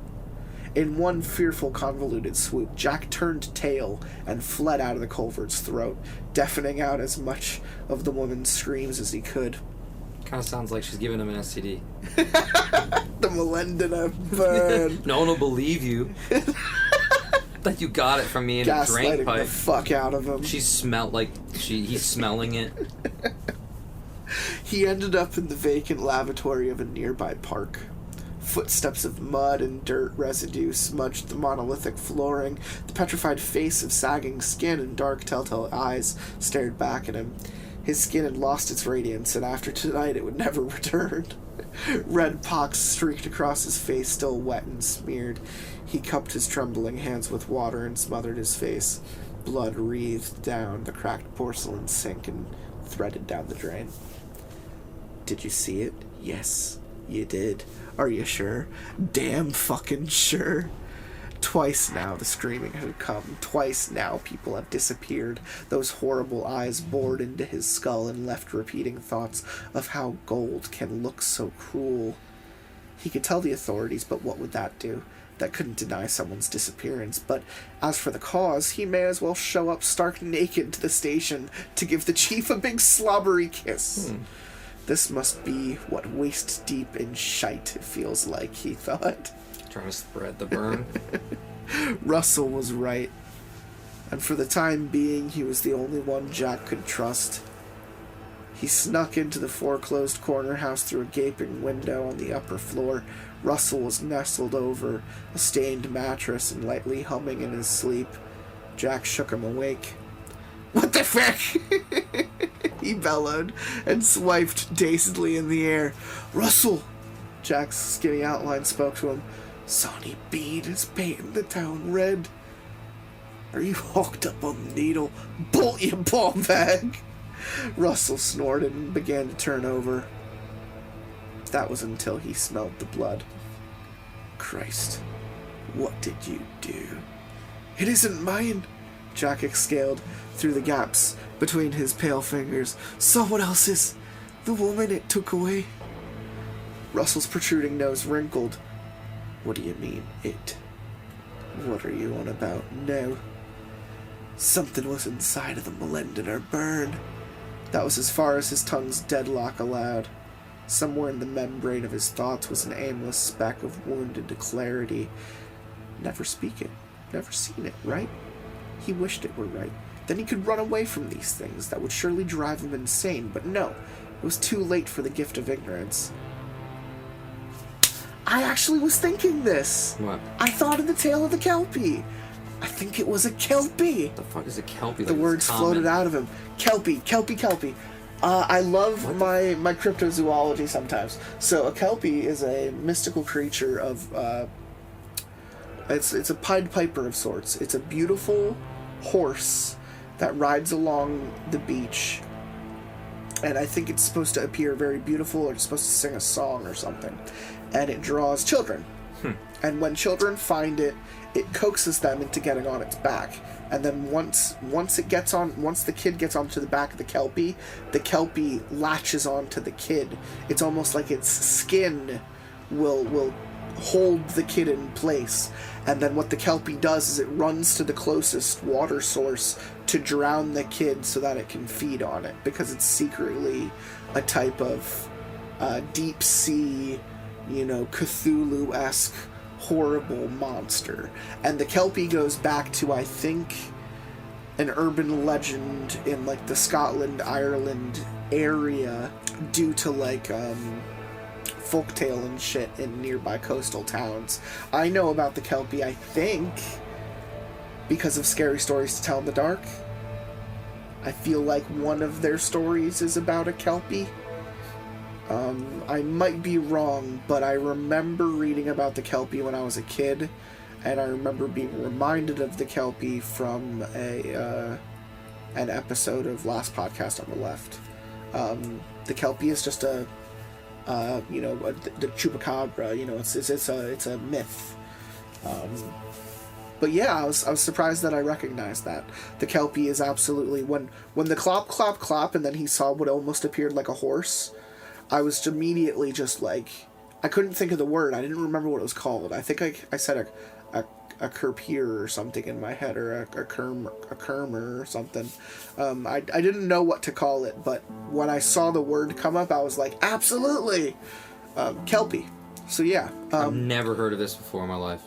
In one fearful, convoluted swoop, Jack turned tail and fled out of the culvert's throat, deafening out as much of the woman's screams as he could. Kind of sounds like she's giving him an STD. The Molendinar burn. No one will believe you. That you got it from me in a drain Gaslighting pipe. the fuck out of him. She smelled like he's smelling it. He ended up in the vacant lavatory of a nearby park. Footsteps of mud and dirt residue smudged the monolithic flooring. The petrified face of sagging skin and dark telltale eyes stared back at him. His skin had lost its radiance, and after tonight it would never return. Red pox streaked across his face, still wet and smeared. He cupped his trembling hands with water and smothered his face. Blood wreathed down the cracked porcelain sink and threaded down the drain. "Did you see it?" Yes, you did. Are you sure? Damn fucking sure. Twice now the screaming had come. Twice now people have disappeared. Those horrible eyes bored into his skull and left repeating thoughts of how gold can look so cruel. He could tell the authorities, but what would that do? That couldn't deny someone's disappearance. But as for the cause, he may as well show up stark naked to the station to give the chief a big slobbery kiss. This must be what waist-deep in shite feels like, he thought. Trying to spread the burn. Russell was right. And for the time being, he was the only one Jack could trust. He snuck into the foreclosed corner house through a gaping window on the upper floor. Russell was nestled over a stained mattress and lightly humming in his sleep. Jack shook him awake. "What the frick?" he bellowed and swiped dazedly in the air. "Russell!" Jack's skinny outline spoke to him. "Sonny Bean is painting the town red. Are you hawked up on the needle? Bolt, you ball bag!" Russell snorted and began to turn over. That was until he smelled the blood. "Christ, what did you do?" "It isn't mine," Jack exhaled through the gaps between his pale fingers. "Someone else's. The woman it took away." Russell's protruding nose wrinkled. "What do you mean, it? What are you on about now?" "Something was inside of the Molendinar burn." That was as far as his tongue's deadlock allowed. Somewhere in the membrane of his thoughts was an aimless speck of wounded clarity. Never speak it, never seen it, right? He wished it were right. Then he could run away from these things that would surely drive him insane, but no, it was too late for the gift of ignorance. I actually was thinking this. What? I thought of the tale of the Kelpie. I think it was a Kelpie. The fuck is a Kelpie? The words floated out of him. Kelpie, Kelpie, Kelpie. I love my cryptozoology sometimes. So a Kelpie is a mystical creature of it's a Pied Piper of sorts. It's a beautiful horse that rides along the beach, and I think it's supposed to appear very beautiful, or it's supposed to sing a song or something, and it draws children. And when children find it, it coaxes them into getting on its back. And then once the kid gets onto the back of the Kelpie latches onto the kid. It's almost like its skin will hold the kid in place. And then what the Kelpie does is it runs to the closest water source to drown the kid so that it can feed on it, because it's secretly a type of deep sea, Cthulhu-esque horrible monster. And the Kelpie goes back to, I think, an urban legend in the Scotland, Ireland area due to folktale and shit in nearby coastal towns. I know about the Kelpie, I think, because of Scary Stories to Tell in the Dark. I feel like one of their stories is about a Kelpie. I might be wrong, but I remember reading about the Kelpie when I was a kid, and I remember being reminded of the Kelpie from an episode of Last Podcast on the Left. The Kelpie is just the chupacabra. It's a myth. But yeah, I was surprised that I recognized that. The Kelpie is absolutely, when the clop, clop, clop, and then he saw what almost appeared like a horse, I was immediately just I couldn't think of the word. I didn't remember what it was called. I think I said a kerpier or something in my head, or a kermer or something. I didn't know what to call it, but when I saw the word come up, I was like, absolutely! Kelpie. So yeah. I've never heard of this before in my life.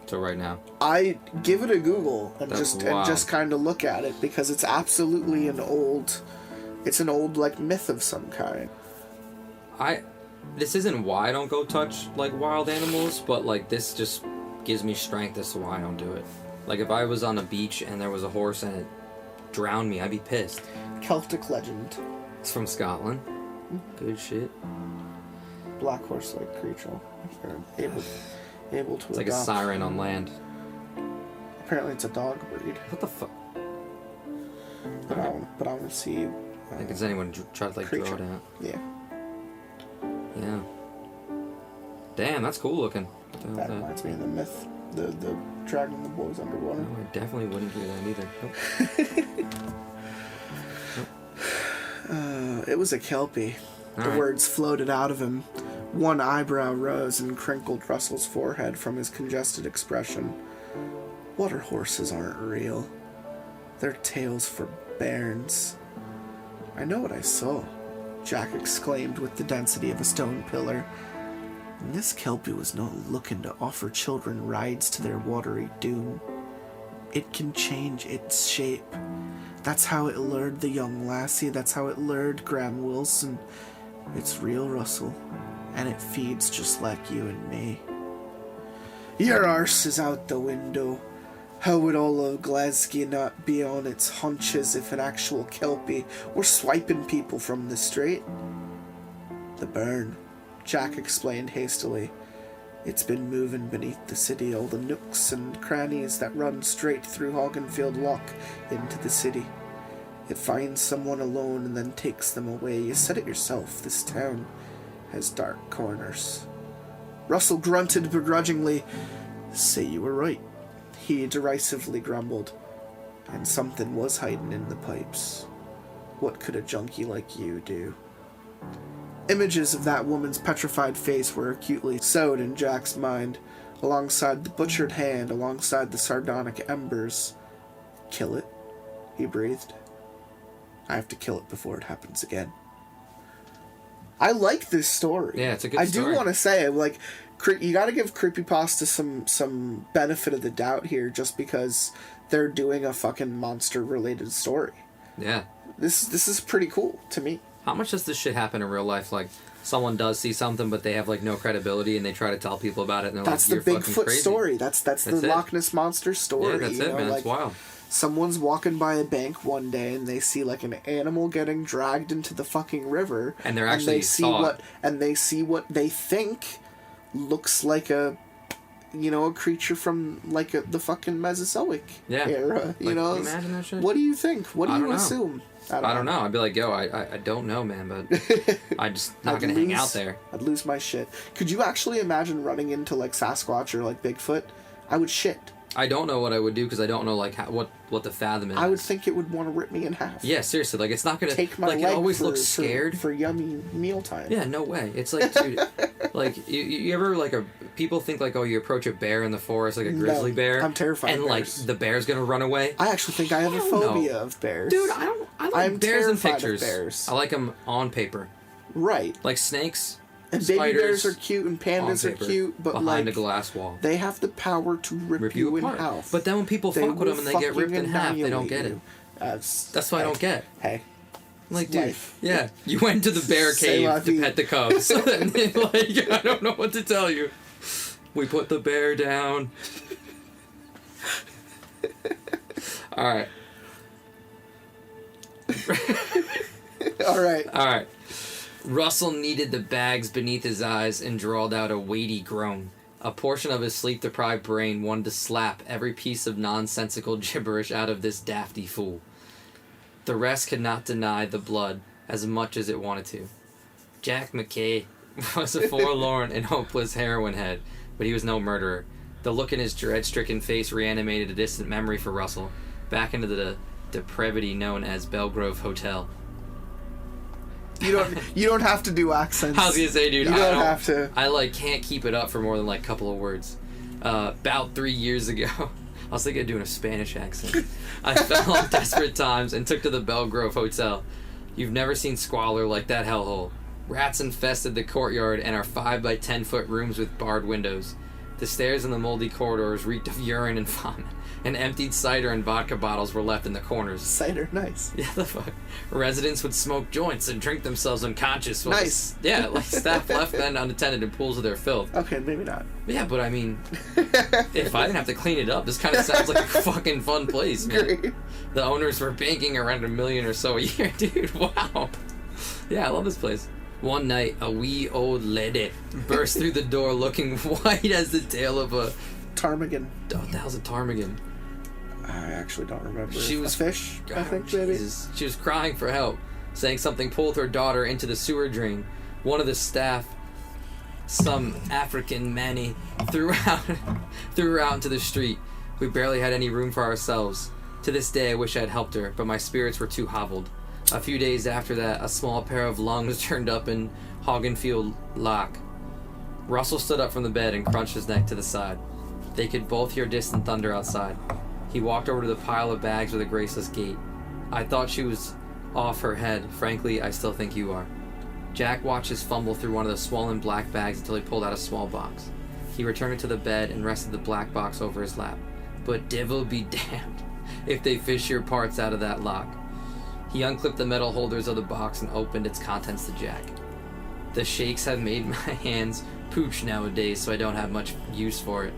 Till right now. I give it a Google and just kind of look at it, because it's absolutely an old myth of some kind. This isn't why I don't go touch wild animals, but this just gives me strength as to why I don't do it. If I was on a beach and there was a horse and it drowned me, I'd be pissed. Celtic legend. It's from Scotland. Good shit. Black horse-like creature. Able to It's like adopt. A siren on land. Apparently it's a dog breed. What the fuck? But I want to see. Does anyone try to draw it out? Yeah. Yeah. Damn, that's cool looking. That reminds me of the myth, the dragging the boys underwater. No, I definitely wouldn't do that either. Nope. It was a Kelpie. All The right. words floated out of him. One eyebrow rose and crinkled Russell's forehead from his congested expression. Water horses aren't real. They're tales for bairns. I know what I saw, Jack exclaimed with the density of a stone pillar. And this Kelpie was not looking to offer children rides to their watery doom. It can change its shape. That's how it lured the young lassie. That's how it lured Graham Wilson. It's real, Russell. And it feeds just like you and me. Your arse is out the window. How would all of Glasgow not be on its haunches if an actual Kelpie were swiping people from the street? The burn, Jack explained hastily. It's been moving beneath the city, all the nooks and crannies that run straight through Hoggenfield Lock into the city. It finds someone alone and then takes them away. You said it yourself, this town has dark corners. Russell grunted begrudgingly. Say you were right, he derisively grumbled. And something was hiding in the pipes. What could a junkie like you do? Images of that woman's petrified face were acutely sewed in Jack's mind, alongside the butchered hand, alongside the sardonic embers. Kill it, he breathed. I have to kill it before it happens again. I like this story. Yeah, it's a good story. I do want to say, like, you got to give Creepypasta some benefit of the doubt here, just because they're doing a fucking monster-related story. Yeah. This is pretty cool to me. How much does this shit happen in real life? Like, someone does see something, but they have, like, no credibility, and they try to tell people about it, and they're That's like, the you're fucking Bigfoot crazy. story. That's the it. Loch Ness Monster story. Yeah, that's you it, know, man. like, It's wild. Someone's walking by a bank one day and they see like an animal getting dragged into the fucking river, And they're actually they see what they think looks like a creature from like the fucking Mesozoic era. Like, can you imagine that shit? What do you think? What do I you don't know. assume? I don't know. I'd be like, yo, I don't know, man, but I'm just not gonna hang out there. I'd lose my shit. Could you actually imagine running into like Sasquatch or like Bigfoot? I would shit. I don't know what I would do because I don't know like what the fathom is. I would think it would want to rip me in half. Yeah, seriously, like it's not gonna Take my like leg it always for, looks scared for yummy mealtime. Yeah, no way. It's like, dude, like you ever like people think like, oh, you approach a bear in the forest like a grizzly bear. I'm terrified and of like bears. the bear's gonna run away. I actually think I have a phobia of bears. Dude, I like I'm bears in terrified of pictures. bears. I like them on paper. Right. Like snakes. And spiders, baby bears are cute and pandas on are paper, cute, but behind like a glass wall. they have the power to rip you in apart. half. But then when people fuck with will them and they get ripped in fucking half, they don't annihilate get it. you. That's what I don't get. Hey. Like, It's dude, life. yeah, you went to the bear C'est la cave to vie. pet the cubs. And then, like, I don't know what to tell you. We put the bear down. All right. All right. Russell kneaded the bags beneath his eyes and drawled out a weighty groan. A portion of his sleep-deprived brain wanted to slap every piece of nonsensical gibberish out of this dafty fool. The rest could not deny the blood as much as it wanted to. Jack McKay was a forlorn and hopeless heroin head, but he was no murderer. The look in his dread-stricken face reanimated a distant memory for Russell, back into the depravity known as Belgrove Hotel. You don't have to do accents. I was gonna say, dude, You don't have to. I like can't keep it up for more than like a couple of words. About 3 years ago, I was thinking of doing a Spanish accent. I fell on desperate times and took to the Belgrove Hotel. You've never seen squalor like that hellhole. Rats infested the courtyard and our 5 by 10 foot rooms with barred windows. The stairs and the moldy corridors reeked of urine and vomit, and emptied cider and vodka bottles were left in the corners. Cider, nice. Yeah, the fuck. Residents would smoke joints and drink themselves unconscious. while Nice. Yeah, like staff left then unattended in pools of their filth. Okay, maybe not. Yeah, but I mean, if I didn't have to clean it up, this kind of sounds like a fucking fun place, man. Great. The owners were banking around $1 million or so a year, dude. Wow. Yeah, I love this place. One night, a wee old lady burst through the door looking white as the tail of a... Ptarmigan. Oh, that was a ptarmigan. I actually don't remember. She was... a fish, I Oh, think, maybe. Jesus. She was crying for help, saying something pulled her daughter into the sewer drain. One of the staff Some African manny threw her out into the street. We barely had any room for ourselves. To this day, I wish I had helped her, but my spirits were too hobbled. A few days after that, a small pair of lungs turned up in Hoggenfield Lock. Russell stood up from the bed and crunched his neck to the side. They could both hear distant thunder outside. He walked over to the pile of bags with a graceless gait. I thought she was off her head. Frankly, I still think you are. Jack watched us fumble through one of the swollen black bags until he pulled out a small box. He returned it to the bed and rested the black box over his lap. But devil be damned if they fish your parts out of that lock. He unclipped the metal holders of the box and opened its contents to Jack. The shakes have made my hands pooch nowadays, so I don't have much use for it.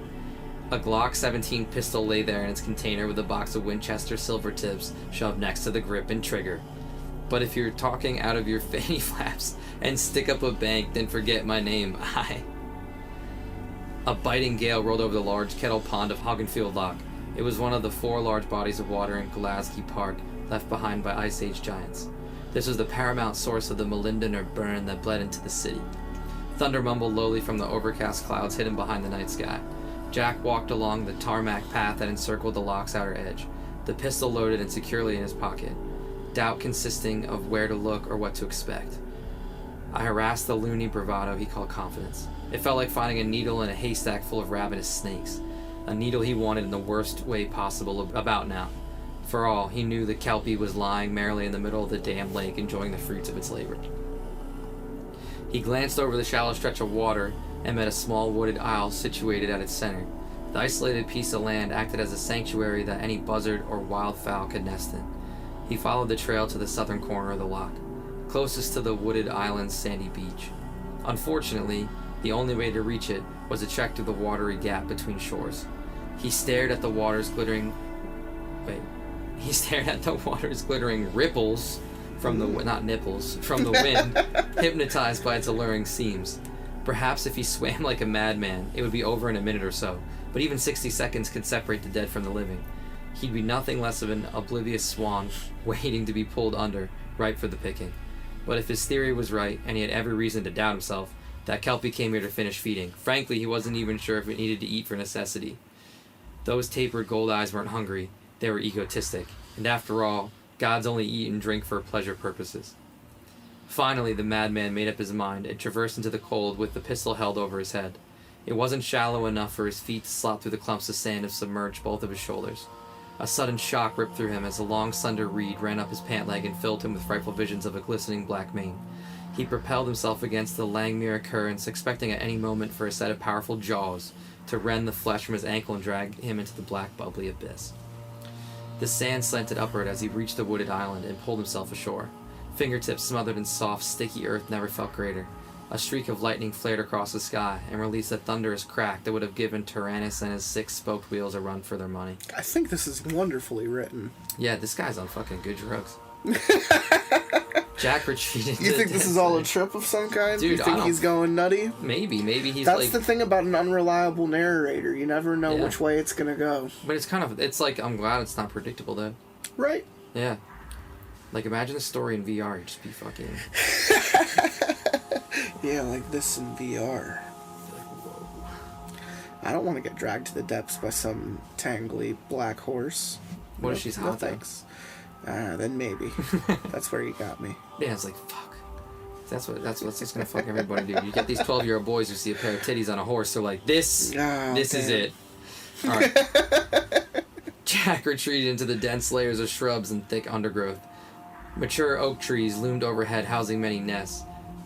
A Glock 17 pistol lay there in its container with a box of Winchester silver tips shoved next to the grip and trigger. But if you're talking out of your fanny flaps and stick up a bank, then forget my name. A biting gale rolled over the large kettle pond of Hoggenfield Loch. It was one of the 4 large bodies of water in Glasgow Park left behind by Ice Age giants. This was the paramount source of the Molendinar burn that bled into the city. Thunder mumbled lowly from the overcast clouds hidden behind the night sky. Jack walked along the tarmac path that encircled the loch's outer edge, the pistol loaded and securely in his pocket, doubt consisting of where to look or what to expect. I harassed the loony bravado he called confidence. It felt like finding a needle in a haystack full of ravenous snakes, a needle he wanted in the worst way possible about now. For all he knew, the Kelpie was lying merrily in the middle of the damn lake, enjoying the fruits of its labor. He glanced over the shallow stretch of water and met a small wooded isle situated at its center. The isolated piece of land acted as a sanctuary that any buzzard or wildfowl could nest in. He followed the trail to the southern corner of the loch, closest to the wooded island's sandy beach. Unfortunately, the only way to reach it was to trek through the watery gap between shores. He stared at the water's glittering ripples from the not nipples from the wind, hypnotized by its alluring seams. Perhaps if he swam like a madman, it would be over in a minute or so, but even 60 seconds could separate the dead from the living. He'd be nothing less of an oblivious swan waiting to be pulled under, ripe for the picking. But if his theory was right, and he had every reason to doubt himself, that Kelpie came here to finish feeding. Frankly, he wasn't even sure if it needed to eat for necessity. Those tapered gold eyes weren't hungry, they were egotistic, and after all, gods only eat and drink for pleasure purposes. Finally, the madman made up his mind and traversed into the cold with the pistol held over his head. It wasn't shallow enough for his feet to slop through the clumps of sand and submerge both of his shoulders. A sudden shock ripped through him as a long, slender reed ran up his pant leg and filled him with frightful visions of a glistening black mane. He propelled himself against the Langmuir currents, expecting at any moment for a set of powerful jaws to rend the flesh from his ankle and drag him into the black, bubbly abyss. The sand slanted upward as he reached the wooded island and pulled himself ashore. Fingertips smothered in soft, sticky earth never felt greater. A streak of lightning flared across the sky and released a thunderous crack that would have given Tyrannus and his 6-spoked wheels a run for their money. I think this is wonderfully written. Yeah, this guy's on fucking good drugs. Jack retreated. You think this is all a trip of some kind? Dude, you think he's going nutty? Maybe he's That's like... the thing about an unreliable narrator. You never know which way it's gonna go. But it's like, I'm glad it's not predictable, though. Right. Yeah. Like, imagine the story in VR, you'd just be fucking... Yeah, like this in VR. I don't want to get dragged to the depths by some tangly black horse. What if she's hot, though? Thanks. Then maybe. That's where you got me. Yeah, it's like, fuck. That's what's just gonna fuck everybody, dude. You get these 12-year-old boys who see a pair of titties on a horse, they're like, this is it. Alright. Jack retreated into the dense layers of shrubs and thick undergrowth. Mature oak trees loomed overhead, housing many nests.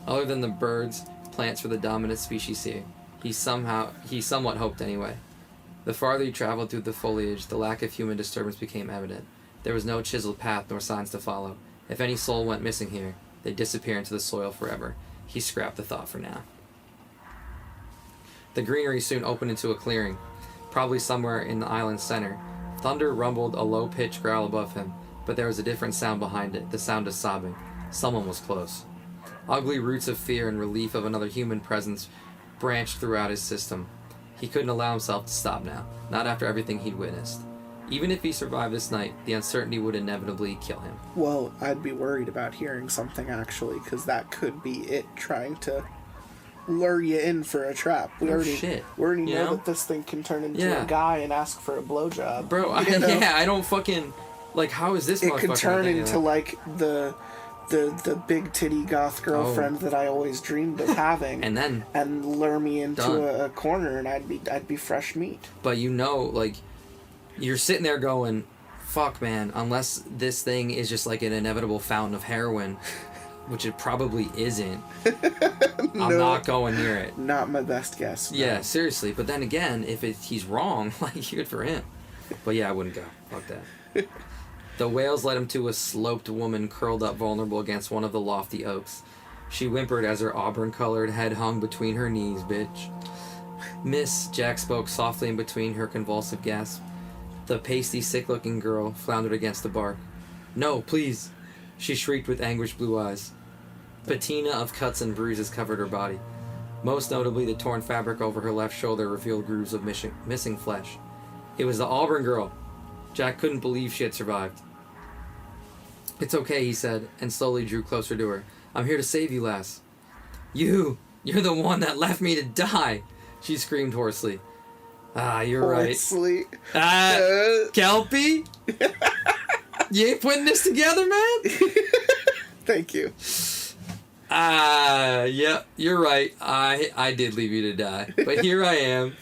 Other than the birds, plants were the dominant species here. He somewhat hoped anyway. The farther he traveled through the foliage, the lack of human disturbance became evident. There was no chiseled path nor signs to follow. If any soul went missing here, they'd disappear into the soil forever. He scrapped the thought for now. The greenery soon opened into a clearing, probably somewhere in the island's center. Thunder rumbled a low-pitched growl above him, but there was a different sound behind it, the sound of sobbing. Someone was close. Ugly roots of fear and relief of another human presence branched throughout his system. He couldn't allow himself to stop now, not after everything he'd witnessed. Even if he survived this night, the uncertainty would inevitably kill him. Well, I'd be worried about hearing something, actually, because that could be it trying to lure you in for a trap. We already You know know? that this thing can turn into a guy and ask for a blowjob. Bro, I don't fucking... Like, how is this It motherfucker... could turn thinking into, that? like, the big titty goth girlfriend that I always dreamed of having. and lure me into a corner, and I'd be fresh meat. But you know, like, you're sitting there going, fuck, man, unless this thing is just like an inevitable fountain of heroin, which it probably isn't, I'm not going near it. Not my best guess. No. Yeah, seriously. But then again, if he's wrong, like, good for him. But yeah, I wouldn't go. Fuck that. The whales led him to a sloped woman curled up vulnerable against one of the lofty oaks. She whimpered as her auburn-colored head hung between her knees, bitch. Miss, Jack spoke softly in between her convulsive gasps. The pasty, sick-looking girl floundered against the bark. No, please, she shrieked with anguished blue eyes. Patina of cuts and bruises covered her body. Most notably, the torn fabric over her left shoulder revealed grooves of missing flesh. It was the Auburn girl. Jack couldn't believe she had survived. It's okay, he said, and slowly drew closer to her. I'm here to save you, lass. You're the one that left me to die, she screamed hoarsely. Ah, you're hoarsely. Right. Kelpie? You ain't putting this together, man? Thank you. Yeah, you're right. I did leave you to die. But here I am.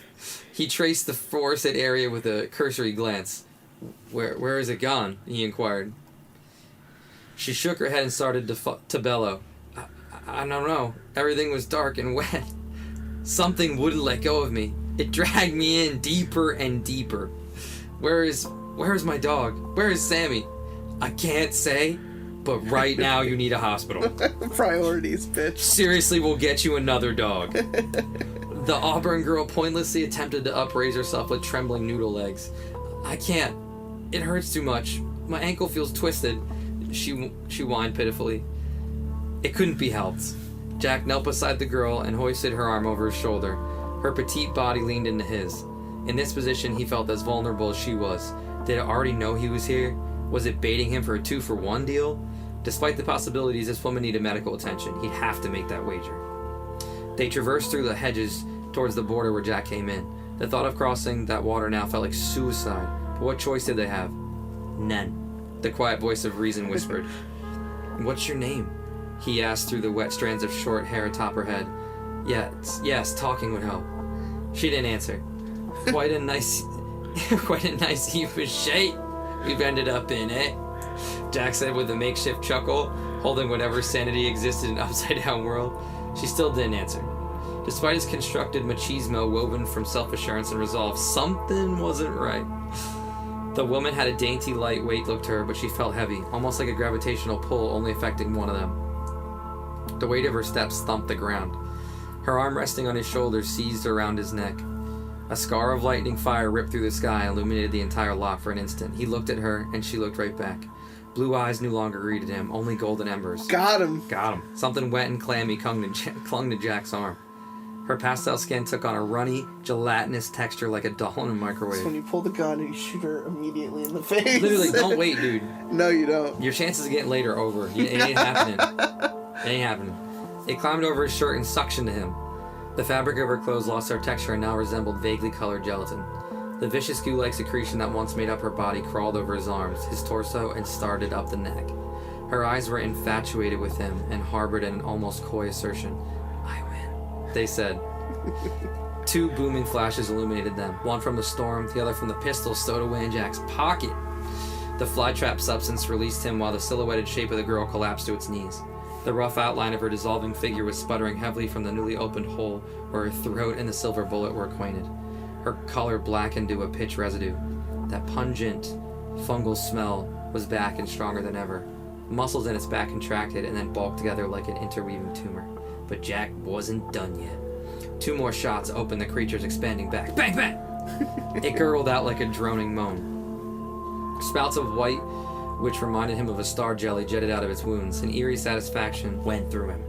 He traced the forested area with a cursory glance. Where is it gone? He inquired. She shook her head and started to bellow. I don't know. Everything was dark and wet. Something wouldn't let go of me. It dragged me in deeper and deeper. Where is my dog? Where is Sammy? I can't say, but right now you need a hospital. Priorities, bitch. Seriously, we'll get you another dog. The Auburn girl pointlessly attempted to upraise herself with trembling noodle legs. I can't. It hurts too much. My ankle feels twisted. She whined pitifully. It couldn't be helped. Jack knelt beside the girl and hoisted her arm over his shoulder. Her petite body leaned into his. In this position, he felt as vulnerable as she was. Did it already know he was here? Was it baiting him for a 2-for-1 deal? Despite the possibilities this woman needed medical attention, he'd have to make that wager. They traversed through the hedges towards the border where Jack came in. The thought of crossing that water now felt like suicide. But what choice did they have? None. The quiet voice of reason whispered. What's your name? He asked through the wet strands of short hair atop her head. Yes, talking would help. She didn't answer. Quite a nice heap of shit we've ended up in, eh? Jack said with a makeshift chuckle, holding whatever sanity existed in an upside-down world. She still didn't answer. Despite his constructed machismo woven from self-assurance and resolve, something wasn't right. The woman had a dainty, lightweight look to her, but she felt heavy, almost like a gravitational pull only affecting one of them. The weight of her steps thumped the ground. Her arm resting on his shoulder seized around his neck. A scar of lightning fire ripped through the sky and illuminated the entire lot for an instant. He looked at her, and she looked right back. Blue eyes no longer greeted him, only golden embers. Got him. Something wet and clammy clung to Jack's arm. Her pastel skin took on a runny, gelatinous texture like a doll in a microwave. It's when you pull the gun and you shoot her immediately in the face. Literally, don't wait, dude. No, you don't. Your chances of getting laid are over. It ain't happening. It ain't happening. It climbed over his shirt and suctioned to him. The fabric of her clothes lost their texture and now resembled vaguely colored gelatin. The vicious goo-like secretion that once made up her body crawled over his arms, his torso, and started up the neck. Her eyes were infatuated with him and harbored an almost coy assertion. I win, they said. 2 booming flashes illuminated them, one from the storm, the other from the pistol stowed away in Jack's pocket. The flytrap substance released him while the silhouetted shape of the girl collapsed to its knees. The rough outline of her dissolving figure was sputtering heavily from the newly opened hole where her throat and the silver bullet were acquainted. Her color blackened to a pitch residue. That pungent, fungal smell was back and stronger than ever. Muscles in its back contracted and then bulked together like an interweaving tumor. But Jack wasn't done yet. 2 more shots opened the creature's expanding back. Bang, bang! It gurgled out like a droning moan. Spouts of white, which reminded him of a star jelly, jetted out of its wounds. An eerie satisfaction went through him.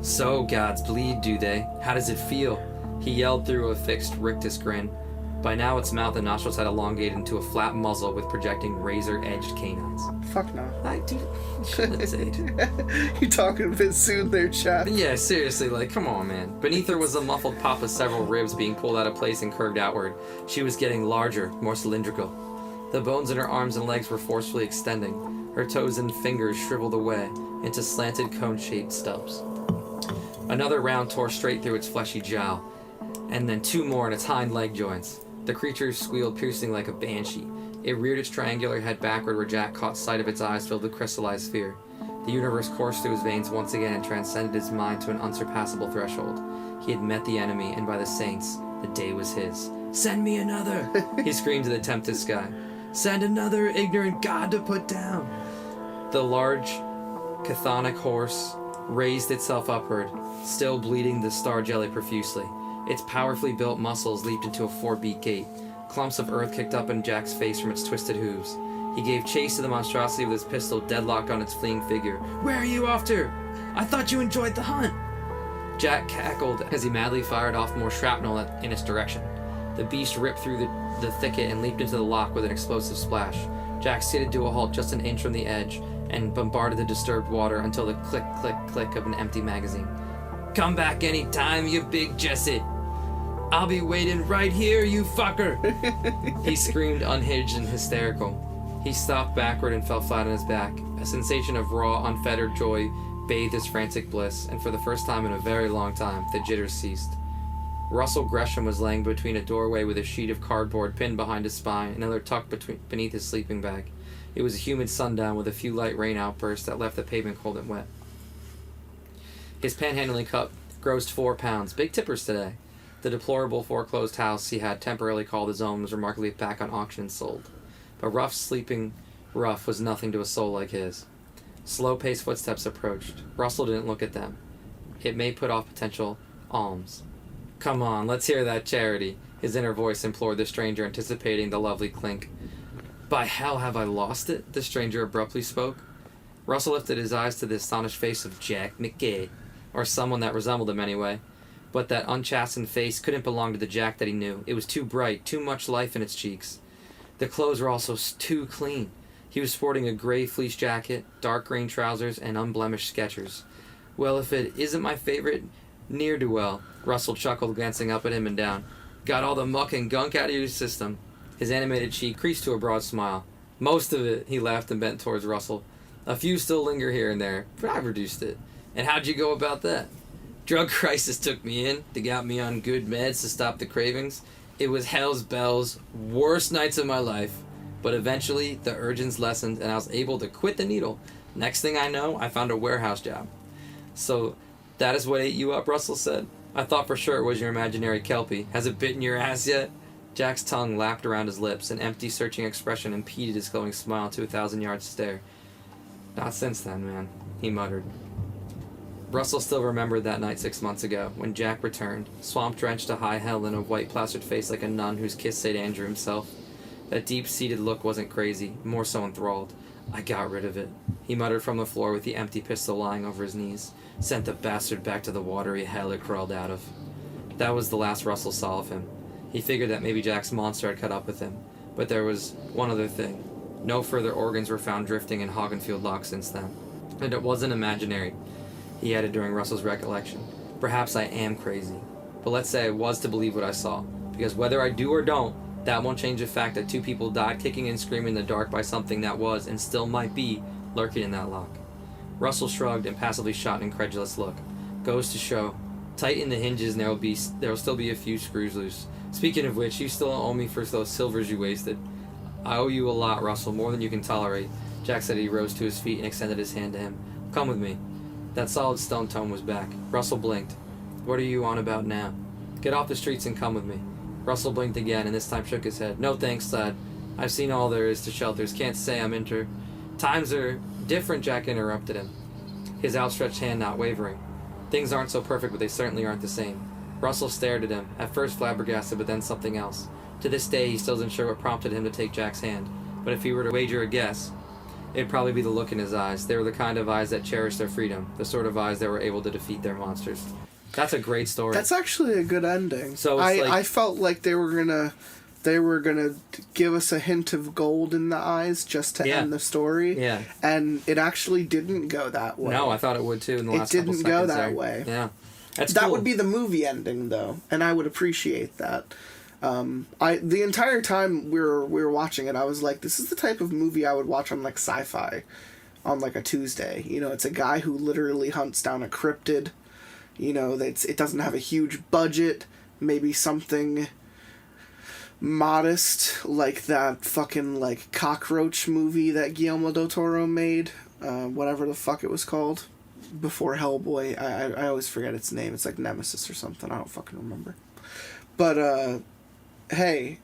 So, gods bleed, do they? How does it feel? He yelled through a fixed rictus grin. By now its mouth and nostrils had elongated into a flat muzzle with projecting razor-edged canines. Fuck no. Dude, shouldn't say it. You talking a bit soon there, chap. Yeah, seriously, like, come on, man. Beneath her was the muffled pop of several ribs being pulled out of place and curved outward. She was getting larger, more cylindrical. The bones in her arms and legs were forcefully extending. Her toes and fingers shriveled away into slanted cone-shaped stubs. Another round tore straight through its fleshy jowl, and then two more in its hind leg joints. The creature squealed piercing like a banshee. It reared its triangular head backward where Jack caught sight of its eyes filled with crystallized fear. The universe coursed through his veins once again and transcended his mind to an unsurpassable threshold. He had met the enemy, and by the saints, the day was his. "Send me another!" he screamed to the tempted sky. "Send another ignorant god to put down!" The large, chthonic horse raised itself upward, still bleeding the star jelly profusely. Its powerfully built muscles leaped into a 4-beat gait. Clumps of earth kicked up in Jack's face from its twisted hooves. He gave chase to the monstrosity with his pistol deadlocked on its fleeing figure. "Where are you off to? I thought you enjoyed the hunt!" Jack cackled as he madly fired off more shrapnel in its direction. The beast ripped through the thicket and leaped into the lock with an explosive splash. Jack skidded to a halt just an inch from the edge and bombarded the disturbed water until the click, click, click of an empty magazine. "Come back any time, you big Jessit! I'll be waiting right here, you fucker!" He screamed, unhinged and hysterical. He stopped backward and fell flat on his back. A sensation of raw, unfettered joy bathed his frantic bliss, and for the first time in a very long time, the jitters ceased. Russell Gresham was laying between a doorway with a sheet of cardboard pinned behind his spine, another tucked beneath his sleeping bag. It was a humid sundown with a few light rain outbursts that left the pavement cold and wet. His panhandling cup grossed 4 pounds. Big tippers today. The deplorable foreclosed house he had temporarily called his own was remarkably back on auction and sold. But Ruff's sleeping rough was nothing to a soul like his. Slow-paced footsteps approached. Russell didn't look at them. It may put off potential alms. "Come on, let's hear that charity," his inner voice implored the stranger, anticipating the lovely clink. "By hell, have I lost it?" the stranger abruptly spoke. Russell lifted his eyes to the astonished face of Jack McGee, or someone that resembled him anyway. But that unchastened face couldn't belong to the Jack that he knew. It was too bright, too much life in its cheeks. The clothes were also too clean. He was sporting a gray fleece jacket, dark green trousers, and unblemished Skechers. "Well, if it isn't my favorite ne'er-do-well," Russell chuckled, glancing up at him and down. "Got all the muck and gunk out of your system." His animated cheek creased to a broad smile. "Most of it," he laughed and bent towards Russell. "A few still linger here and there, but I've reduced it." "And how'd you go about that?" "Drug crisis took me in. They got me on good meds to stop the cravings. It was hell's bells, worst nights of my life. But eventually, the urges lessened, and I was able to quit the needle. Next thing I know, I found a warehouse job." "So, that is what ate you up," Russell said. "I thought for sure it was your imaginary Kelpie. Has it bitten your ass yet?" Jack's tongue lapped around his lips. An empty, searching expression impeded his glowing smile to a 1,000-yard stare. "Not since then, man," he muttered. Russell still remembered that night 6 months ago, when Jack returned, swamp-drenched to high hell in a white-plastered face like a nun whose kiss St. Andrew himself. That deep-seated look wasn't crazy, more so enthralled. "I got rid of it," he muttered from the floor with the empty pistol lying over his knees. "Sent the bastard back to the watery hell it crawled out of." That was the last Russell saw of him. He figured that maybe Jack's monster had caught up with him. But there was one other thing. No further organs were found drifting in Hoggenfield Lock since then. And it wasn't imaginary, he added during Russell's recollection. "Perhaps I am crazy. But let's say I was to believe what I saw. Because whether I do or don't, that won't change the fact that 2 people died kicking and screaming in the dark by something that was, and still might be, lurking in that lock." Russell shrugged and passively shot an incredulous look. "Goes to show. Tighten the hinges and there'll still be a few screws loose. Speaking of which, you still owe me for those silvers you wasted." "I owe you a lot, Russell, more than you can tolerate." Jack said. He rose to his feet and extended his hand to him. "Come with me." That solid stone tone was back. Russell blinked. "What are you on about now?" "Get off the streets and come with me." Russell blinked again and this time shook his head. "No thanks, lad. I've seen all there is to shelters. Can't say I'm into—" "Times are different," Jack interrupted him, his outstretched hand not wavering. "Things aren't so perfect, but they certainly aren't the same." Russell stared at him, at first flabbergasted, but then something else. To this day, he still isn't sure what prompted him to take Jack's hand, but if he were to wager a guess, it'd probably be the look in his eyes. They were the kind of eyes that cherished their freedom, the sort of eyes that were able to defeat their monsters. That's a great story. That's actually a good ending. So I felt like they were gonna they were gonna give us a hint of gold in the eyes just to end the story. Yeah. And it actually didn't go that way. No, I thought it would too in the last couple seconds. It didn't go that there. way. Yeah. That's that cool. would be the movie ending, though, and I would appreciate that. The entire time we were watching it, I was like, this is the type of movie I would watch on, like, Sci-Fi on, like, a Tuesday. You know, it's a guy who literally hunts down a cryptid. You know, it doesn't have a huge budget. Maybe something modest, like that fucking, like, cockroach movie that Guillermo del Toro made. Whatever the fuck it was called. Before Hellboy. I always forget its name. It's like Nemesis or something. I don't fucking remember. But, hey,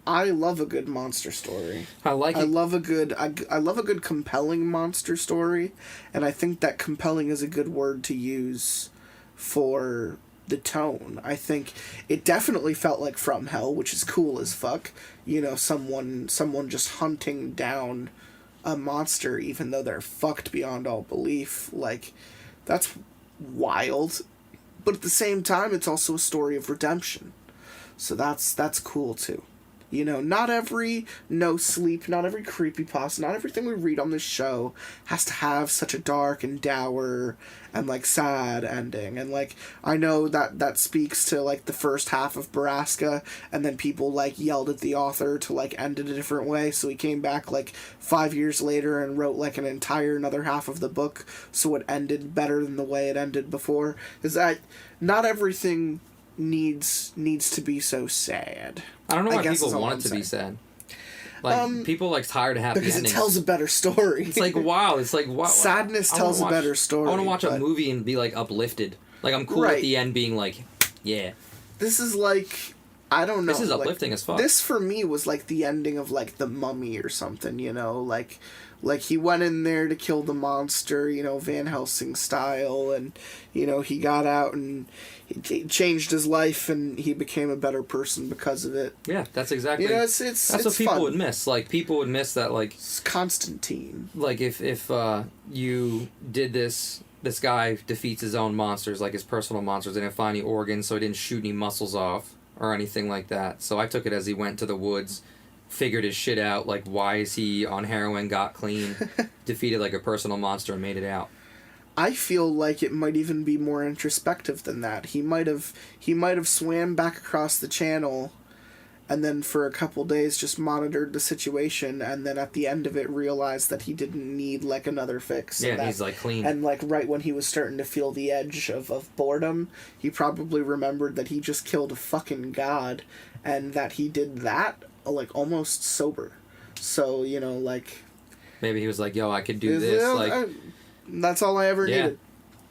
I love a good monster story. I like it. I love a good compelling monster story, and I think that compelling is a good word to use for the tone. I think it definitely felt like From Hell, which is cool as fuck. You know, someone just hunting down a monster even though they're fucked beyond all belief. Like, that's wild. But at the same time, it's also a story of redemption. So that's cool too. You know, not every No Sleep, not every creepypasta, not everything we read on this show has to have such a dark and dour and, like, sad ending. And, like, I know that speaks to, like, the first half of Baraska, and then people, like, yelled at the author to, like, end it a different way, so he came back, like, 5 years later and wrote, like, an entire another half of the book so it ended better than the way it ended before. Is that not everything needs to be so sad. I don't know why people want it to be sad. Like, people, like, tired of happy because endings. it tells a better story. It's like, wow. It's like, wow. Sadness tells a better story. I want to watch a movie and be, like, uplifted. Like, I'm cool at the end being like, yeah. This is like, I don't know. This is like, uplifting as fuck. This, for me, was like the ending of, like, The Mummy or something, you know? Like he went in there to kill the monster, you know, Van Helsing style, and, you know, he got out and he changed his life and he became a better person because of it. Yeah, that's exactly. You know, that's what people fun. would miss. Like, people would miss that, like, it's Constantine. Like, if you did this guy defeats his own monsters, like his personal monsters, they didn't find any organs, so he didn't shoot any muscles off or anything like that. So I took it as he went to the woods, figured his shit out, like, why is he on heroin, got clean, defeated, like, a personal monster and made it out. I feel like it might even be more introspective than that. He might have swam back across the channel and then for a couple days just monitored the situation, and then at the end of it realized that he didn't need, like, another fix. Yeah, he's, like, clean. And, like, right when he was starting to feel the edge of boredom, he probably remembered that he just killed a fucking god, and that he did that, like, almost sober. So, you know, like, maybe he was like, yo, I could do this, that's all I ever needed.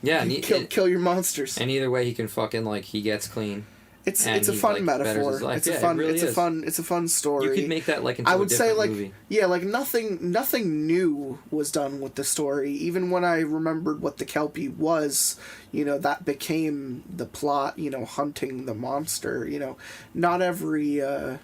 Yeah, and kill your monsters. And either way, he can fucking, like, he gets clean. It's a fun, like, metaphor. It's a fun story. You could make that, like, into I would a different say, like, movie. Yeah, like, nothing new was done with the story. Even when I remembered what the Kelpie was, you know, that became the plot. You know, hunting the monster. You know, not everything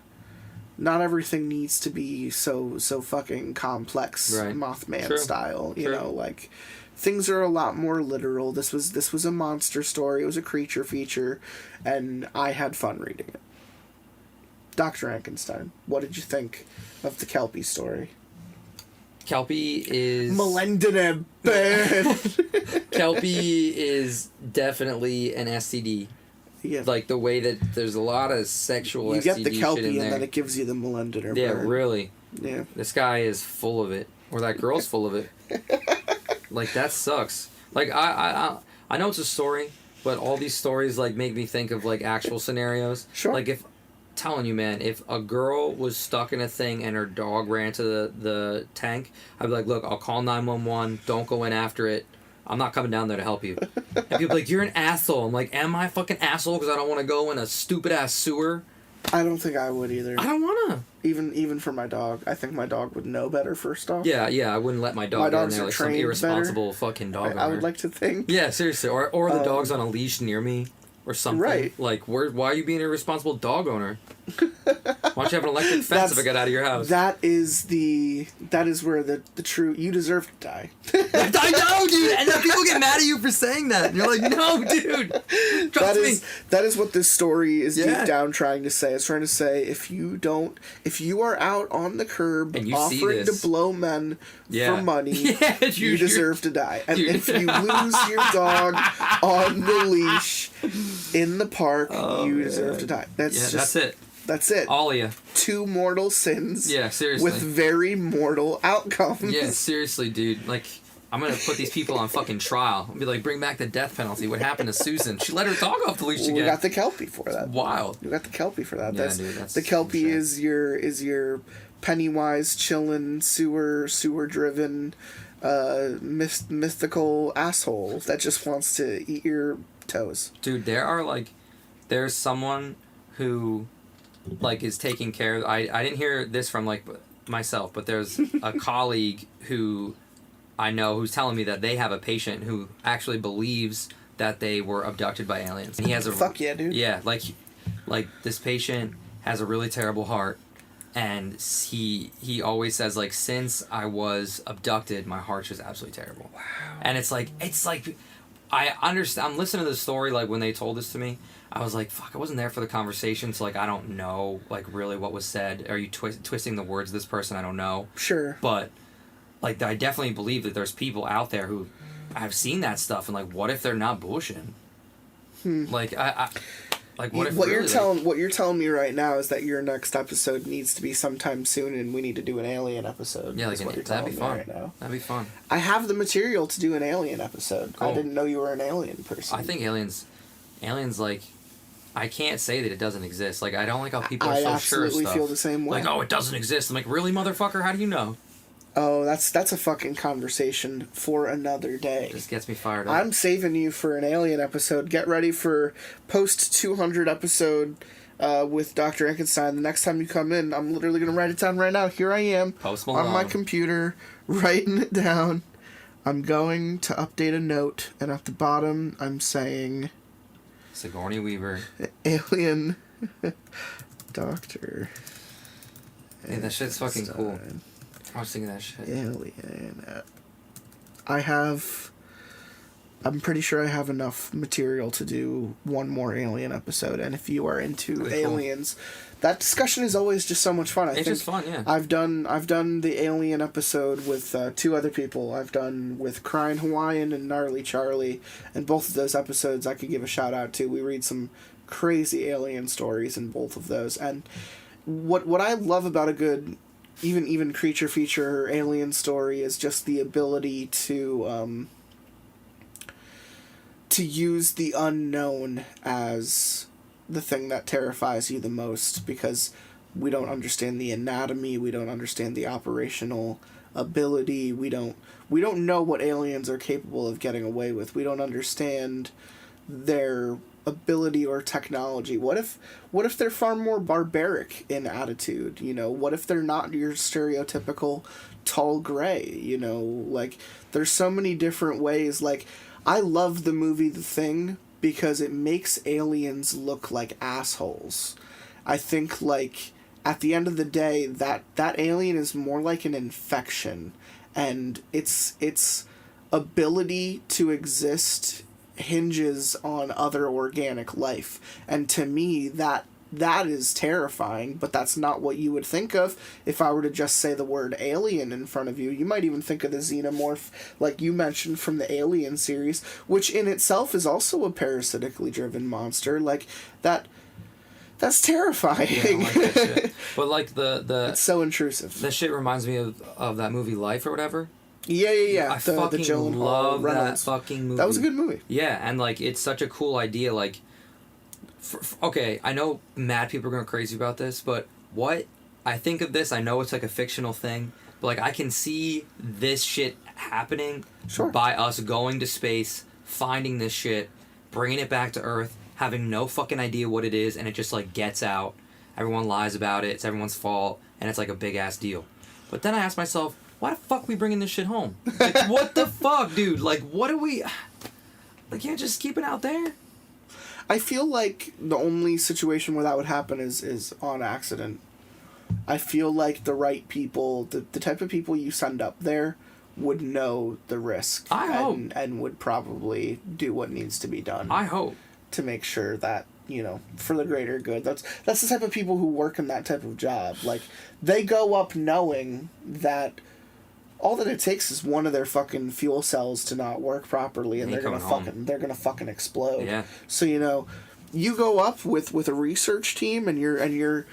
needs to be so fucking complex, right. Mothman style. You know, like, things are a lot more literal. This was a monster story. It was a creature feature, and I had fun reading it. Dr. Frankenstein, what did you think of the Kelpie story? Kelpie is... Molendinar. Kelpie is definitely an STD. Yeah. Like, the way that there's a lot of sexual you STD get the Kelpie shit in there. and then it gives you the Molendinar. Yeah, burn. really. Yeah. This guy is full of it. Or that girl's full of it. Like, that sucks. Like, I know it's a story, but all these stories, like, make me think of, like, actual scenarios. Sure. Like, telling you, man, if a girl was stuck in a thing and her dog ran to the tank, I'd be like, look, I'll call 911. Don't go in after it. I'm not coming down there to help you. And people be like, you're an asshole. I'm like, am I a fucking asshole because I don't want to go in a stupid-ass sewer? I don't think I would either. I don't want to. Even for my dog. I think my dog would know better, first off. Yeah, I wouldn't let my dog get in there like some irresponsible fucking dog I would like to think. Yeah, seriously. Or the dog's on a leash near me or something. Right. Like, why are you being an irresponsible dog owner? Why don't you have an electric fence if I got out of your house? That is where the true, you deserve to die. I know, dude, and then people get mad at you for saying that. And you're like, no, dude, trust me. That is what this story is deep down trying to say. It's trying to say, if you are out on the curb and you offering to blow men for money, you deserve to die. And if you lose your dog on the leash in the park, you deserve to die. That's it. That's it. All of you. 2 mortal sins. Yeah, seriously. With very mortal outcomes. Yeah, seriously, dude. Like, I'm gonna put these people on fucking trial. I'll be like, bring back the death penalty. What happened to Susan? She let her dog off the leash again. We got the Kelpie for that. Wild. We got the Kelpie for that. Yeah, that's the Kelpie is your Pennywise chillin' sewer driven mythical asshole that just wants to eat your toes. Dude, there's someone who is taking care of, I didn't hear this from myself, but there's a colleague who I know who's telling me that they have a patient who actually believes that they were abducted by aliens. And he has fuck yeah, dude. Yeah, like this patient has a really terrible heart, and he always says since I was abducted, my heart's just absolutely terrible. Wow. And it's like I understand. I'm listening to the story when they told this to me. I was like, fuck, I wasn't there for the conversation, so I don't know really what was said. Are you twisting the words of this person? I don't know. Sure. But I definitely believe that there's people out there who have seen that stuff, and what if they're not bullshitting? What you're telling me right now is that your next episode needs to be sometime soon, and we need to do an alien episode. Yeah, that'd be fun. Right now. That'd be fun. I have the material to do an alien episode. Cool. I didn't know you were an alien person. I think aliens I can't say that it doesn't exist. I don't like how people are so sure of stuff. I absolutely feel the same way. Oh, it doesn't exist. I'm like, really, motherfucker? How do you know? Oh, that's a fucking conversation for another day. Just gets me fired up. I'm saving you for an alien episode. Get ready for post 200 episode with Dr. Enkenstein. The next time you come in, I'm literally going to write it down right now. Here I am Post Malone. On my computer, writing it down. I'm going to update a note, and at the bottom, I'm saying... Sigourney Weaver. Alien Doctor. Yeah, that shit's fucking cool. I was thinking that shit. Alien. I'm pretty sure I have enough material to do one more alien episode, and if you are into aliens, that discussion is always just so much fun. It's just fun, yeah. I've done the alien episode with 2 other people. I've done with Crying Hawaiian and Gnarly Charlie, and both of those episodes I could give a shout out to. We read some crazy alien stories in both of those, and what I love about a good even creature feature or alien story is just the ability to use the unknown as the thing that terrifies you the most, because we don't understand the anatomy, we don't understand the operational ability, we don't know what aliens are capable of getting away with. We don't understand their ability or technology. What if they're far more barbaric in attitude? What if they're not your stereotypical tall gray? There's so many different ways. I love the movie The Thing because it makes aliens look like assholes. I think at the end of the day that alien is more like an infection, and its ability to exist hinges on other organic life, and to me that is terrifying. But that's not what you would think of if I were to just say the word alien in front of you. You might even think of the xenomorph like you mentioned from the Alien series, which in itself is also a parasitically driven monster. That's terrifying. Yeah, I like that shit. But the it's so intrusive. That shit reminds me of that movie Life or whatever. Yeah. I fucking love that fucking movie. That was a good movie. Yeah, and it's such a cool idea. Okay, I know mad people are going crazy about this, but what I think of this, I know it's a fictional thing, but I can see this shit happening by us going to space, finding this shit, bringing it back to Earth, having no fucking idea what it is, and it just gets out. Everyone lies about it. It's everyone's fault, and it's a big ass deal. But then I ask myself, why the fuck are we bringing this shit home? What the fuck, dude? What are we... can't just keep it out there? I feel like the only situation where that would happen is on accident. I feel like the right people, the type of people you send up there, would know the risk. I hope. And would probably do what needs to be done. I hope. To make sure that, you know, for the greater good. That's the type of people who work in that type of job. Like, they go up knowing that all that it takes is one of their fucking fuel cells to not work properly, and they're gonna fucking explode. Yeah. So, you know, you go up with a research team, and your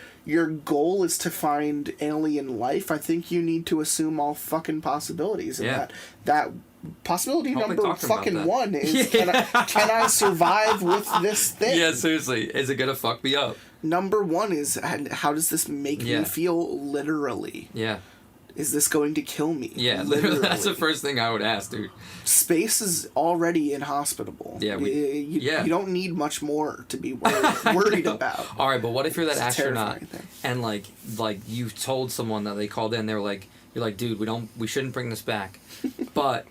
goal is to find alien life. I think you need to assume all fucking possibilities, and that possibility number fucking one is can I survive with this thing? Yeah, seriously, is it gonna fuck me up? Number one is, how does this make me feel literally? Yeah. Is this going to kill me? Yeah, literally. That's the first thing I would ask, dude. Space is already inhospitable. Yeah, you don't need much more to be worried about. All right, but what if you're that astronaut and like you told someone that they called in, you're like, dude, we shouldn't bring this back, but.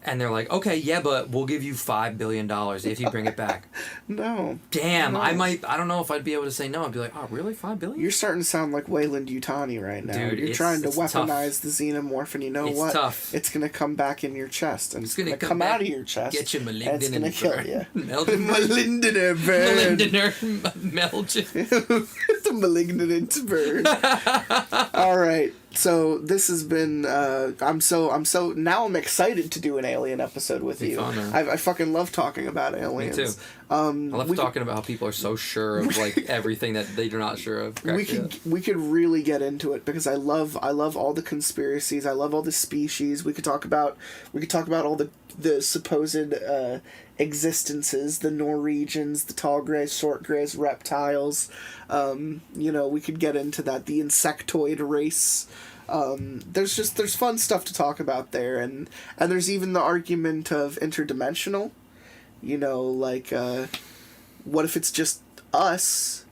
And they're like, okay, yeah, but we'll give you $5 billion if you bring it back. No. Damn, no. I don't know if I'd be able to say no. I'd be like, oh, really? $5 billion? You're starting to sound like Wayland Yutani right now. Dude, you're trying to weaponize tough. the xenomorph, and you know it's what? Tough. It's going to come back in your chest, and it's going to come out of your chest. Get your Molendinar. And it's going to kill you. Molendinar burn. Molendinar Melch. The malignant burn. All right. So this has been. I'm excited to do an alien episode with you. Fun, I fucking love talking about aliens. Me too. I love talking about how people are so sure of like everything that they're not sure of. We could really get into it, because I love all the conspiracies. I love all the species. We could talk about all the supposed existences, the Norwegians, the tall grays, short grays, reptiles. You know, we could get into that, the insectoid race. There's fun stuff to talk about there, and there's even the argument of interdimensional. You know, like, what if it's just us,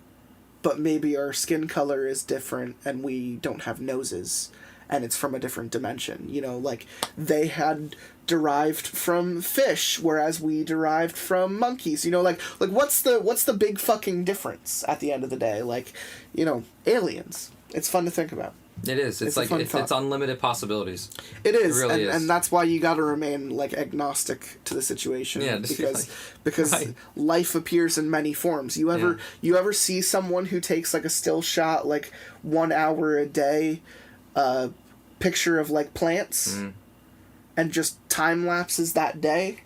but maybe our skin color is different and we don't have noses, and it's from a different dimension. You know, like, they had derived from fish, whereas we derived from monkeys. You know, like what's the big fucking difference at the end of the day? Like, you know, aliens. It's fun to think about. It is. It's like it's unlimited possibilities. It is. It really is. And that's why you got to remain like agnostic to the situation. Yeah, because right. Life appears in many forms. You ever see someone who takes like a still shot, like 1 hour a day, picture of like plants, and just time lapses that day?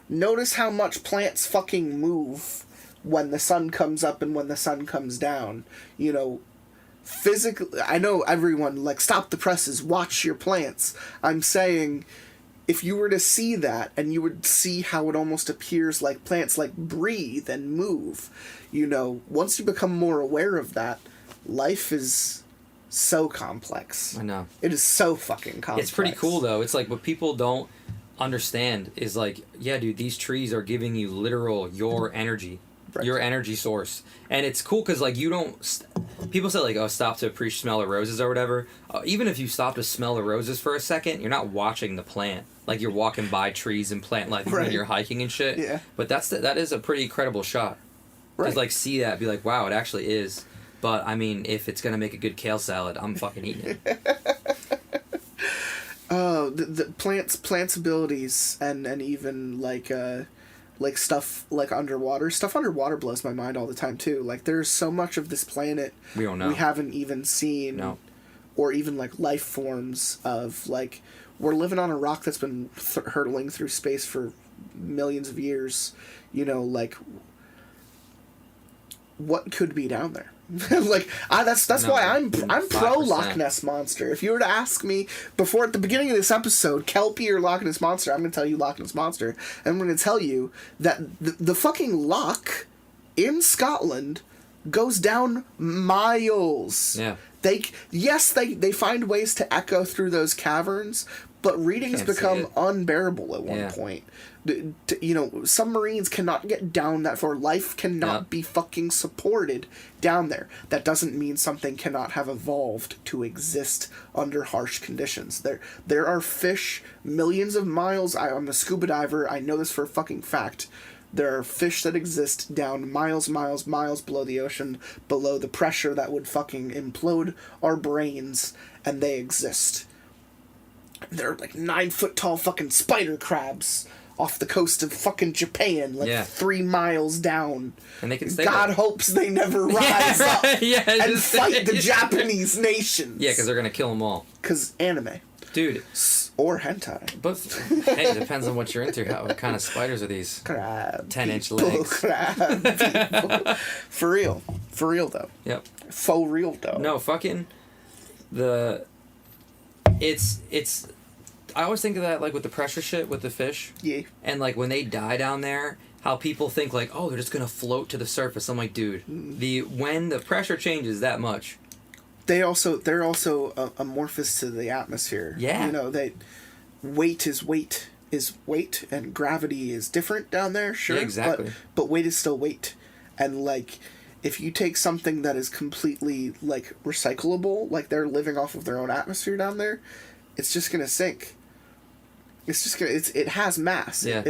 Notice how much plants fucking move when the sun comes up and when the sun comes down. You know, physically, I know everyone, like, stop the presses, watch your plants. I'm saying, if you were to see that, and you would see how it almost appears like plants, like, breathe and move, you know, once you become more aware of that, life is so complex. I know. It is so fucking complex. It's pretty cool, though. It's like, what people don't understand is, like, yeah, dude, these trees are giving you literal your energy. Right. Your energy source. And it's cool because, like, you don't... people say, like, oh, stop to smell the roses or whatever. Even if you stop to smell the roses for a second, you're not watching the plant. Like, you're walking by trees and plant life when you're hiking and shit. Yeah. But that is a pretty incredible shot. Right. Just, like, see that, be like, wow, it actually is. But, I mean, if it's going to make a good kale salad, I'm fucking eating it. The plants' abilities, and even, like stuff like underwater. Stuff underwater blows my mind all the time too. Like, there's so much of this planet we don't know. We haven't even seen, or even like life forms of, like, we're living on a rock that's been hurtling through space for millions of years. You know, like, what could be down there? Like, that's why I'm pro Loch Ness Monster. If you were to ask me before, at the beginning of this episode, Kelpie or Loch Ness Monster, I'm going to tell you Loch Ness Monster, and I'm going to tell you that the fucking loch in Scotland goes down miles. Yeah. They find ways to echo through those caverns, but readings become unbearable at one point. You know, submarines cannot get down that far. Life cannot be fucking supported down there. That doesn't mean something cannot have evolved to exist under harsh conditions. There are fish millions of miles. I'm a scuba diver. I know this for a fucking fact. There are fish that exist down miles below the ocean, below the pressure that would fucking implode our brains, and they exist. They're like 9-foot tall fucking spider crabs off the coast of fucking Japan, like 3 miles down. And they can stay God there. hopes they never rise up and just fight the Japanese nations. Yeah, because they're going to kill them all. Because anime. Dude. Or hentai. But, hey, it depends on what you're into. What kind of spiders are these? Crab 10-inch people, legs. Crab people. For real. For real, though. Yep. Faux real, though. No, fucking... It's... I always think of that, like, with the pressure shit with the fish. Yeah. And, like, when they die down there, how people think, like, oh, they're just gonna float to the surface. I'm like, dude, when the pressure changes that much... They're also amorphous to the atmosphere. Yeah. You know, weight is weight, and gravity is different down there, sure. Yeah, exactly. But weight is still weight. And, like, if you take something that is completely, like, recyclable, like they're living off of their own atmosphere down there, it's just gonna sink. It's just gonna... It has mass. Yeah.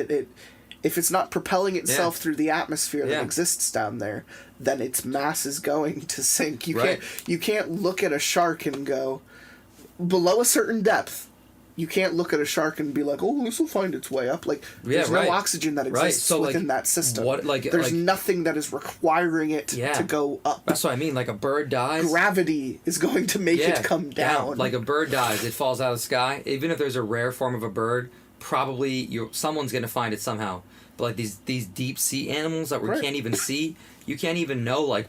If it's not propelling itself through the atmosphere that Yeah. exists down there, then its mass is going to sink. Right. You can't look at a shark and go, below a certain depth, you can't look at a shark and be like, oh, this will find its way up. Like, there's no oxygen that exists within that system. There's nothing that is requiring it to go up. That's what I mean. Like, a bird dies. Gravity is going to make it come down. Like, a bird dies. It falls out of the sky. Even if there's a rare form of a bird, probably someone's going to find it somehow. But, like, these deep sea animals that we can't even see, you can't even know, like,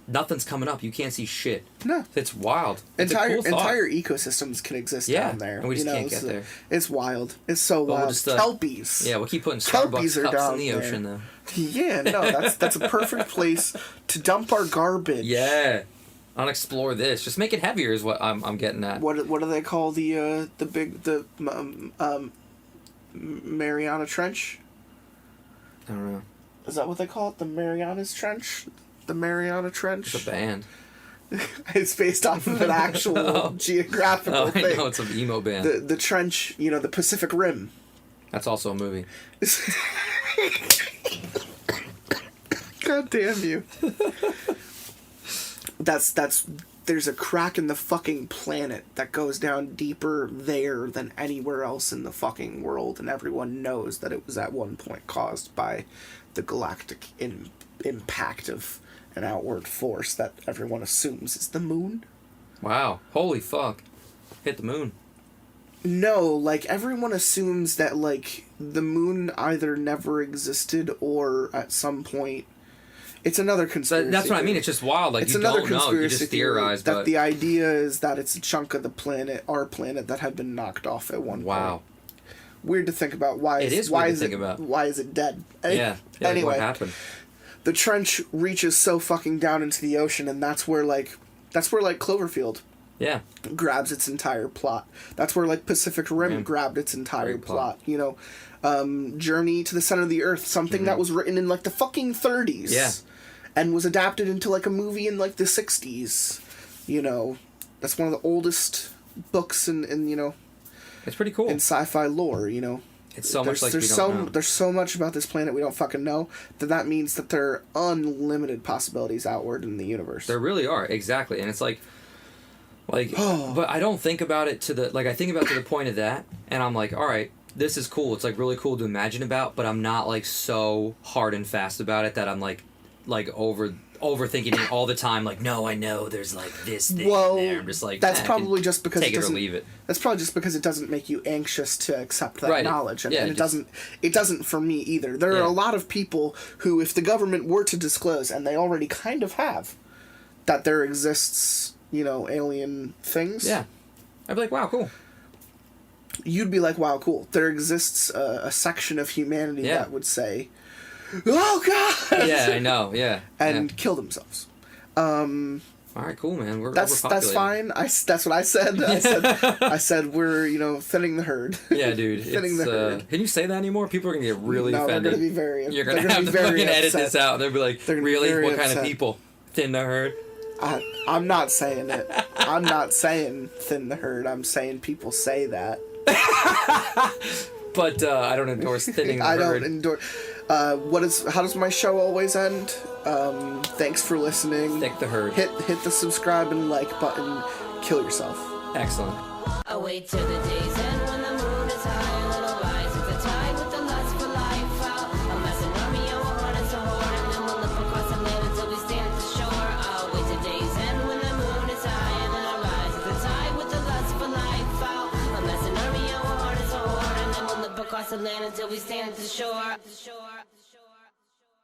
nothing's coming up. You can't see shit. No. It's wild. It's entire a cool entire ecosystems can exist down there. And we just can't get there. It's wild. It's so wild. Kelpies. Yeah, we'll keep putting Kelpies Starbucks are cups down in the there. ocean, though. Yeah, no, that's a perfect place to dump our garbage. Yeah. Unexplore this. Just make it heavier is what I'm getting at. What do they call the Mariana Trench? I don't know. Is that what they call it? The Marianas Trench? The Mariana Trench? It's a band. It's based off of an actual geographical thing. I know, it's an emo band. The trench, the Pacific Rim. That's also a movie. God damn you. There's a crack in the fucking planet that goes down deeper there than anywhere else in the fucking world, and everyone knows that it was at one point caused by the galactic impact of an outward force that everyone assumes is the moon. Wow. Holy fuck. Hit the moon. No, like, everyone assumes that, like, the moon either never existed or at some point... It's another conspiracy. That's what I mean. It's just wild. Like, you don't know. You just theorize. That the idea is that it's a chunk of the planet, our planet, that had been knocked off at one point. Wow. Weird to think about. Why is it dead? Yeah. Anyway, what happened? The trench reaches so fucking down into the ocean, and that's where Cloverfield grabs its entire plot. That's where, like, Pacific Rim grabbed its entire plot. Journey to the Center of the Earth, something that was written in, like, the fucking 30s. Yeah. And was adapted into, like, a movie in, like, the 60s. That's one of the oldest books in it's pretty cool. In sci-fi lore, It's so much like we don't know. There's so much about this planet we don't fucking know that means that there are unlimited possibilities outward in the universe. There really are, exactly. And it's like, but I don't think about it I think about it to the point of that, and I'm like, all right, this is cool. It's, like, really cool to imagine about, but I'm not, like, so hard and fast about it that I'm, like overthinking it all the time. Like, no, I know there's, like, this thing in there. I'm just like, that's probably just because take it or leave it. That's probably just because it doesn't make you anxious to accept that knowledge, and it doesn't for me either. There are a lot of people who, if the government were to disclose, and they already kind of have, that there exists, alien things. Yeah, I'd be like, wow, cool. You'd be like, wow, cool. There exists a section of humanity that would say, oh, God! Yeah, I know, yeah. And kill themselves. All right, cool, man. That's fine. That's what I said. I said we're, thinning the herd. Yeah, dude. Thinning the herd. Can you say that anymore? People are going to get really offended. They're going to be very You're going to have to fucking edit this out. They'll be like, really? What kind of people? Thin the herd? I'm not saying it. I'm not saying thin the herd. I'm saying people say that. But I don't endorse thinning the herd. I don't endorse... How does my show always end? Thanks for listening. Stick the herd. Hit the subscribe and like button. Kill yourself. Excellent. I wait till the day's end when the moon is high and it'll rise with the tide with the lust for life out. A massive army and we're running so hard and then we'll live across the land until we stand at the shore. I'll wait till day's end when the moon is high and it'll rise with the tide with the lust for life out. A massive army and we're running so hard and then we'll live across the land until we stand at the shore.